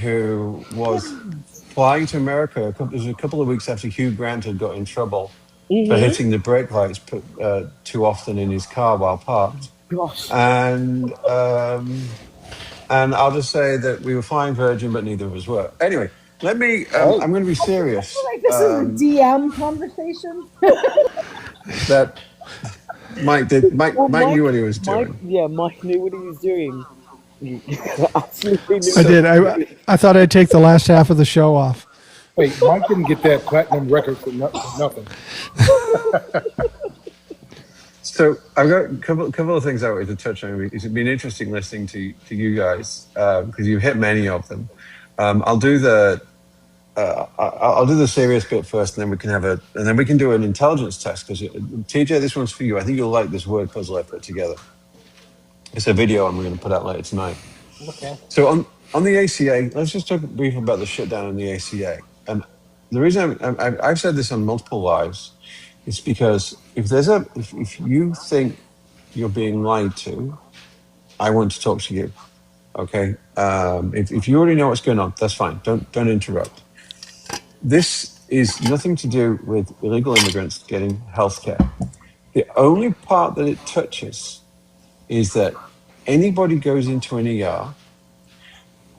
who was flying to America. It was a couple of weeks after Hugh Grant had got in trouble for hitting the brake lights too often in his car while parked. gosh. And I'll just say that we were flying Virgin, but neither of us were. Anyway, let me. Oh, I'm going to be I serious. feel like this is a DM conversation. That Mike did. Mike well, Mike knew what he was Mike, doing. yeah, Mike knew what he was doing. He absolutely knew. I So did. I thought I'd take the last half of the show off. Wait, Mike didn't get that platinum record for nothing. So I've got a couple of things I wanted to touch on. It's been interesting listening to you guys because you've hit many of them. I'll do the serious bit first, and then we can do an intelligence test. Because TJ, this one's for you. I think you'll like this word puzzle I put together. It's a video I'm going to put out later tonight. Okay. So on the ACA, let's just talk briefly about the shutdown on the ACA. And the reason I've said this on multiple lives is because if you think you're being lied to, I want to talk to you. Okay. If you already know what's going on, that's fine. Don't interrupt. This is nothing to do with illegal immigrants getting healthcare. The only part that it touches is that anybody goes into an ER,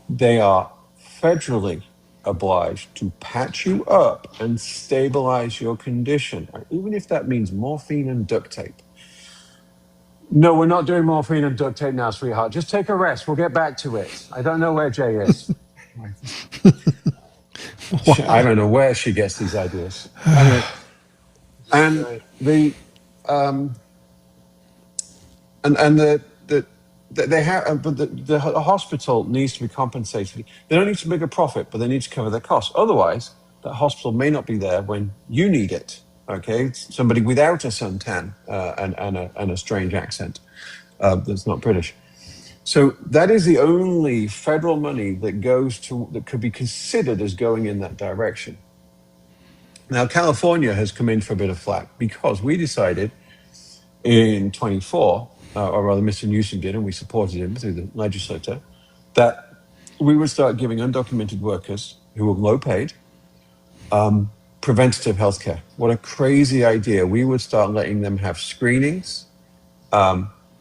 they are federally obliged to patch you up and stabilize your condition, even if that means morphine and duct tape. No, we're not doing morphine and duct tape now, sweetheart. Just take a rest. We'll get back to it. I don't know where Jay is. I don't know where she gets these ideas. Anyway, and the they have, but the hospital needs to be compensated. They don't need to make a profit, but they need to cover their costs. Otherwise, that hospital may not be there when you need it. Okay, somebody without a suntan and a strange accent that's not British. So that is the only federal money that could be considered as going in that direction. Now, California has come in for a bit of flack because we decided in 24, or rather Mr. Newsom did, and we supported him through the legislature, that we would start giving undocumented workers who were low paid preventative health care. What a crazy idea. We would start letting them have screenings.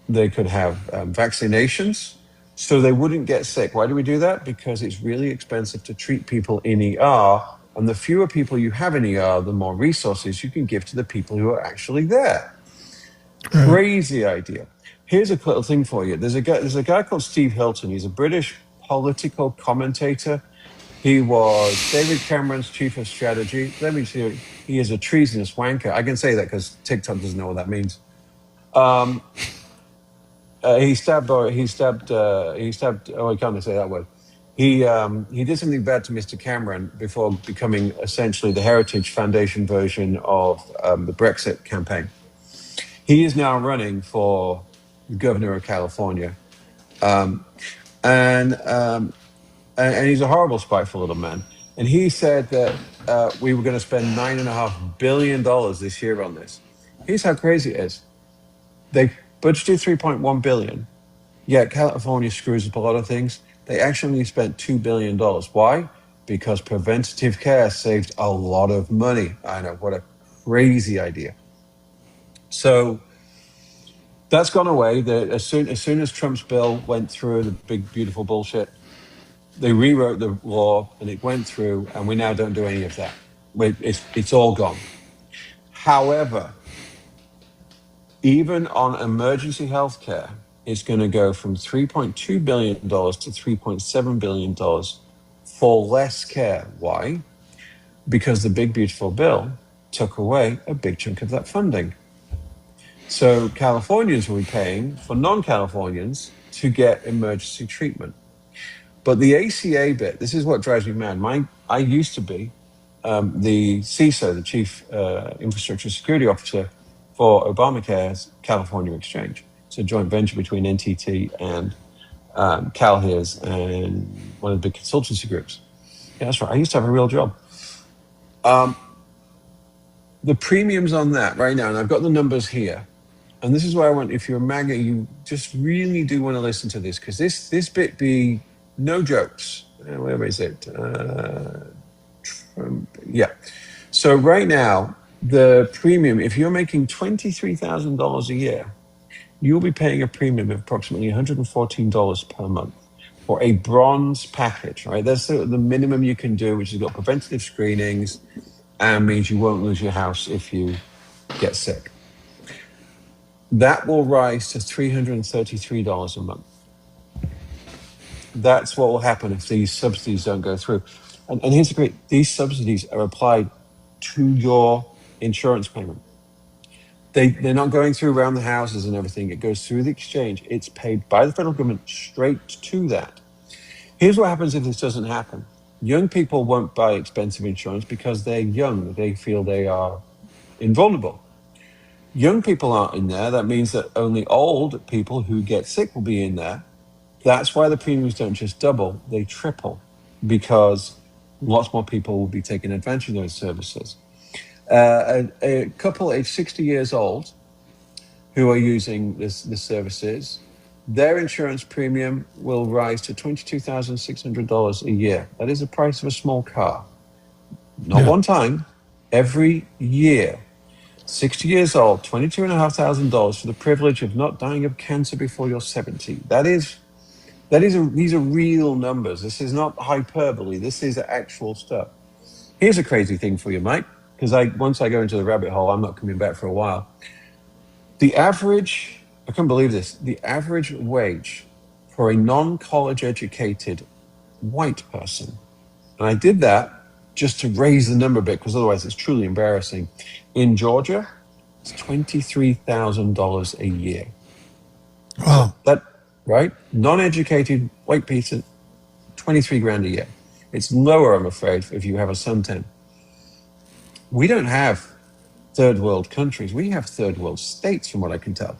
They could have vaccinations so they wouldn't get sick. Why do we do that? Because it's really expensive to treat people in ER. And the fewer people you have in ER, the more resources you can give to the people who are actually there. Crazy idea. Here's a little thing for you. There's a guy called Steve Hilton. He's a British political commentator. He was David Cameron's chief of strategy. Let me see. He is a treasonous wanker. I can say that because TikTok doesn't know what that means. He stabbed. Oh, I can't say that word. He did something bad to Mr. Cameron before becoming essentially the Heritage Foundation version of the Brexit campaign. He is now running for governor of California, and he's a horrible, spiteful little man. And he said that we were going to spend $9.5 billion this year on this. Here's how crazy it is. They budgeted $3.1 billion, yet California screws up a lot of things. They actually spent $2 billion. Why? Because preventative care saved a lot of money. I know, what a crazy idea. So that's gone away. As soon as Trump's bill went through, the big, beautiful bullshit, they rewrote the law and it went through, and we now don't do any of that. It's all gone. However, even on emergency health care, it's going to go from $3.2 billion to $3.7 billion for less care. Why? Because the big, beautiful bill took away a big chunk of that funding. So Californians will be paying for non-Californians to get emergency treatment. But the ACA bit, this is what drives me mad. I used to be the CISO, the Chief Infrastructure Security Officer for Obamacare's California Exchange. It's a joint venture between NTT and CalHIRS and one of the big consultancy groups. Yeah, that's right. I used to have a real job. The premiums on that right now, and I've got the numbers here, and this is why I want, if you're a MAGA, you just really do want to listen to this, because this bit be no jokes. Where is it? Yeah. So right now, the premium, if you're making $23,000 a year, you'll be paying a premium of approximately $114 per month for a bronze package, right? That's the minimum you can do, which has got preventative screenings and means you won't lose your house if you get sick. That will rise to $333 a month. That's what will happen if these subsidies don't go through. And here's the great, these subsidies are applied to your insurance payment. They're not going through around the houses and everything. It goes through the exchange. It's paid by the federal government straight to that. Here's what happens if this doesn't happen. Young people won't buy expensive insurance because they're young. They feel they are invulnerable. Young people aren't in there. That means that only old people who get sick will be in there. That's why the premiums don't just double, they triple, because lots more people will be taking advantage of those services. A couple aged 60 years old who are using the services, their insurance premium will rise to $22,600 a year. That is the price of a small car. Not one time, every year. 60 years old, $22,500 for the privilege of not dying of cancer before you're 70. These are real numbers. This is not hyperbole. This is actual stuff. Here's a crazy thing for you, Mike, because once I go into the rabbit hole, I'm not coming back for a while. I can't believe this, the average wage for a non-college educated white person, and I did that just to raise the number a bit, because otherwise it's truly embarrassing. In Georgia, it's $23,000 a year. Wow. Right? Non-educated white person, 23 grand a year. It's lower, I'm afraid, if you have a suntan. We don't have third world countries. We have third world states, from what I can tell.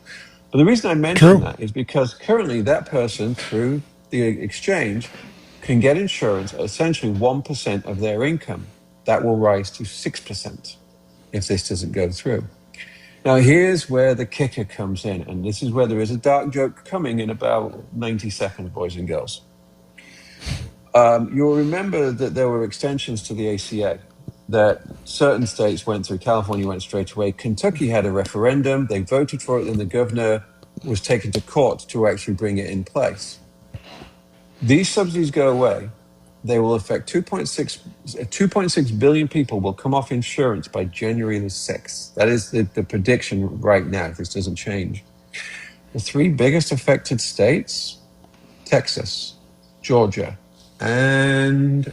But the reason I mention that is because currently that person, through the exchange, can get insurance at essentially 1% of their income. That will rise to 6% if this doesn't go through. Now, here's where the kicker comes in, and this is where there is a dark joke coming in about 90 seconds, boys and girls. You'll remember that there were extensions to the ACA, that certain states went through. California went straight away. Kentucky had a referendum. They voted for it, and the governor was taken to court to actually bring it in place. These subsidies go away. They will affect 2.6 billion people will come off insurance by January the 6th. That is the prediction right now, if this doesn't change. The three biggest affected states, Texas, Georgia, and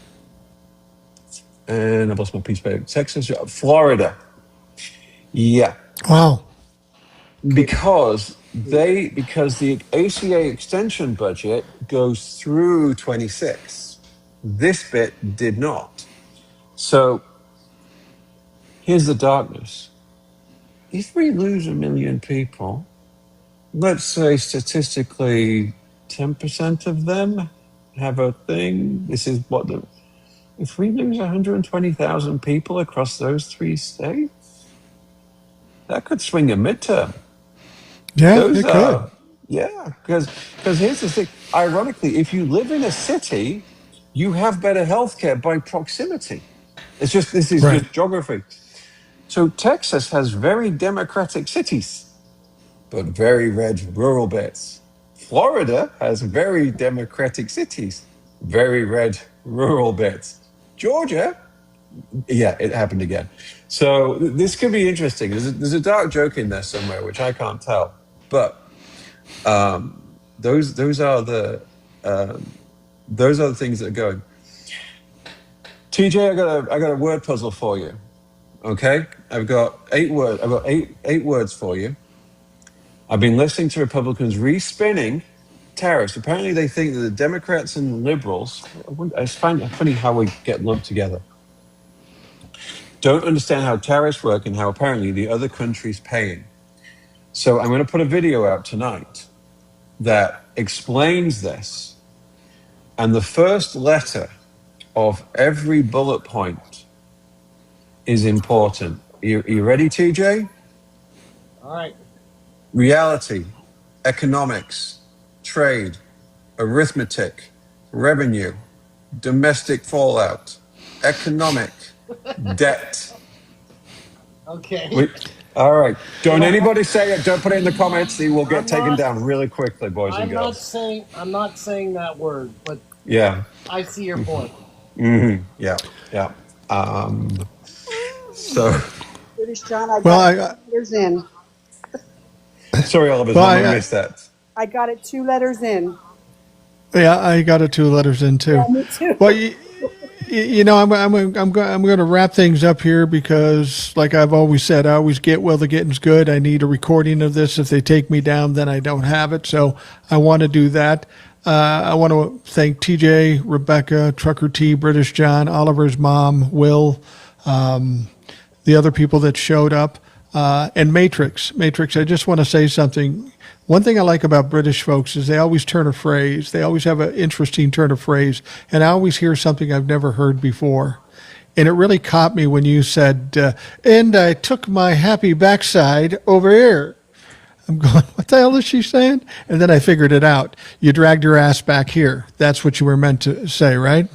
I've lost my piece of paper. Texas, Florida. Yeah. Wow. Because the ACA extension budget goes through 26. This bit did not. So here's the darkness. If we lose 1 million people, let's say statistically 10% of them have a thing. This is if we lose 120,000 people across those three states, that could swing a midterm. Yeah, it could. Yeah, because here's the thing. Ironically, if you live in a city, you have better healthcare by proximity. This is just geography. So Texas has very democratic cities, but very red rural bits. Florida has very democratic cities, very red rural bits. Georgia, yeah, it happened again. So this could be interesting. There's a dark joke in there somewhere, which I can't tell. But those are the things that are going. TJ, I got a word puzzle for you. Okay, I've got 8 words. I've got eight words for you. I've been listening to Republicans respinning tariffs. Apparently, they think that the Democrats and liberals. I find it funny how we get lumped together. Don't understand how tariffs work and how apparently the other country's paying. So I'm going to put a video out tonight that explains this. And the first letter of every bullet point is important. You ready, TJ? All right. Reality, economics, trade, arithmetic, revenue, domestic fallout, economic, debt. Okay. All right. Don't know, anybody say it. Don't put it in the comments. He will get I'm taken not. down really quickly, boys and I'm not girls. saying. I'm not saying that word, but Yeah. I see your point. Yeah. Yeah. So, British John, I Well, got it 2 letters in. sorry, Oliver's well, mom, I missed that. I got it 2 letters in. yeah, I got it 2 letters in Yeah, too. me too. Well, I'm going to wrap things up here because, like I've always said, I always get, well, the getting's good. I need a recording of this. If they take me down, then I don't have it. So I want to do that. I want to thank TJ, Rebecca, Trucker T, British John, Oliver's mom, Will, the other people that showed up, and Matrix. Matrix, I just want to say something. One thing I like about British folks is they always turn a phrase. They always have an interesting turn of phrase. And I always hear something I've never heard before. And it really caught me when you said, and I took my happy backside over here. I'm going, what the hell is she saying? And then I figured it out. You dragged your ass back here. That's what you were meant to say, right?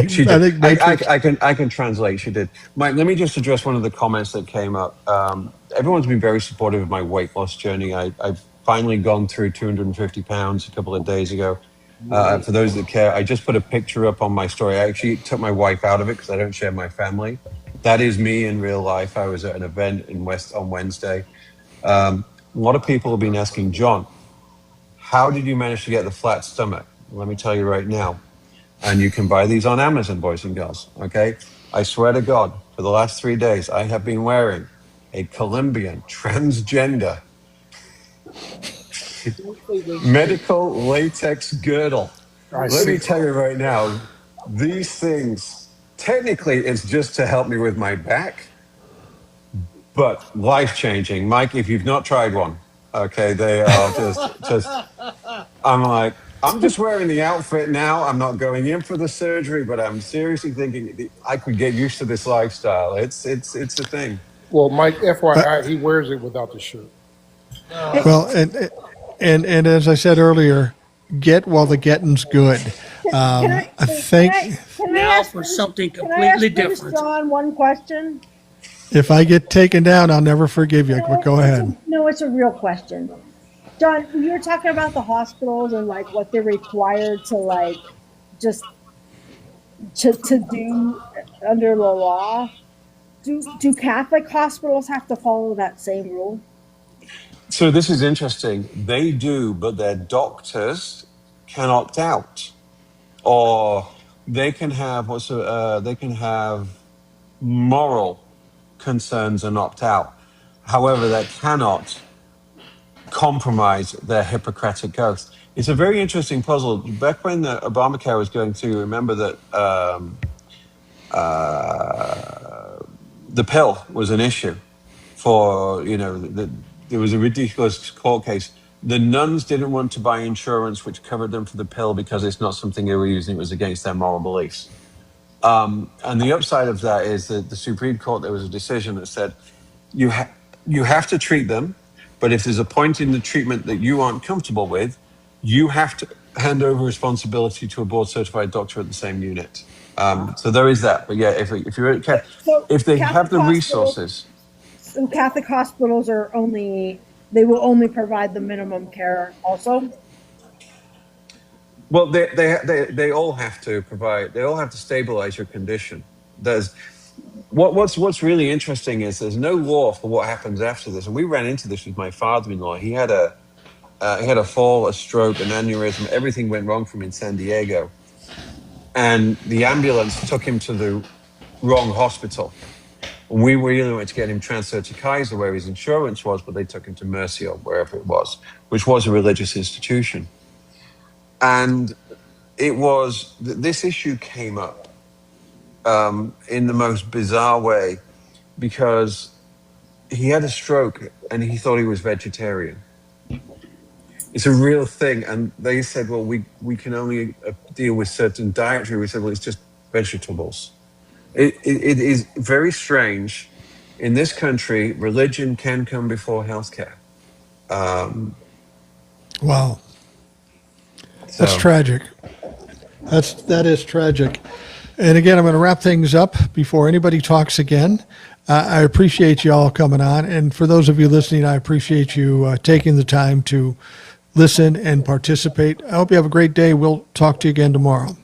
She I did. think Matrix. I can translate. She did. Mike, let me just address one of the comments that came up. Everyone's been very supportive of my weight loss journey. I've finally gone through 250 pounds a couple of days ago. For those that care, I just put a picture up on my story. I actually took my wife out of it because I don't share my family. That is me in real life. I was at an event on Wednesday. A lot of people have been asking, John, how did you manage to get the flat stomach? Let me tell you right now. And you can buy these on Amazon, boys and girls. Okay. I swear to God, for the last 3 days, I have been wearing a Colombian transgender medical latex girdle. Let me tell you right now, these things, technically, it's just to help me with my back, but life changing. Mike, if you've not tried one, okay, they are just, I'm like, I'm just wearing the outfit now. I'm not going in for the surgery, but I'm seriously thinking I could get used to this lifestyle. It's a thing. Well, Mike, FYI, he wears it without the shirt. Well, and as I said earlier, get while the getting's good. I think Can I Now ask for something Can I ask completely Bruce different. John one question? if I get taken down, I'll never forgive you. But go ahead. No, it's a real question. John, you were talking about the hospitals and like what they're required to like just to do under the law. Do Catholic hospitals have to follow that same rule? So this is interesting. They do, but their doctors can opt out, or they can have they can have moral concerns and opt out. However, that cannot compromise their Hippocratic oath. It's a very interesting puzzle. Back when Obamacare was going through, remember that the pill was an issue for, there was a ridiculous court case. The nuns didn't want to buy insurance which covered them for the pill because it's not something they were using. It was against their moral beliefs. And the upside of that is that the Supreme Court, there was a decision that said you have to treat them, but if there's a point in the treatment that you aren't comfortable with, you have to hand over responsibility to a board-certified doctor at the same unit. So there is that. But yeah, if they have the resources. So Catholic hospitals they will only provide the minimum care also? Well, they all have to provide. They all have to stabilize your condition. There's what's really interesting is there's no law for what happens after this. And we ran into this with my father-in-law. He had a fall, a stroke, an aneurysm. Everything went wrong for him in San Diego, and the ambulance took him to the wrong hospital. And we really wanted to get him transferred to Kaiser, where his insurance was, but they took him to Mercy or wherever it was, which was a religious institution. And it was this issue came up in the most bizarre way because he had a stroke and he thought he was vegetarian. It's a real thing. And they said, well, we can only deal with certain dietary. We said, well, it's just vegetables. It is very strange. In this country, religion can come before healthcare. Wow. That's tragic. That is tragic. And again, I'm going to wrap things up before anybody talks again. I appreciate you all coming on. And for those of you listening, I appreciate you taking the time to listen and participate. I hope you have a great day. We'll talk to you again tomorrow.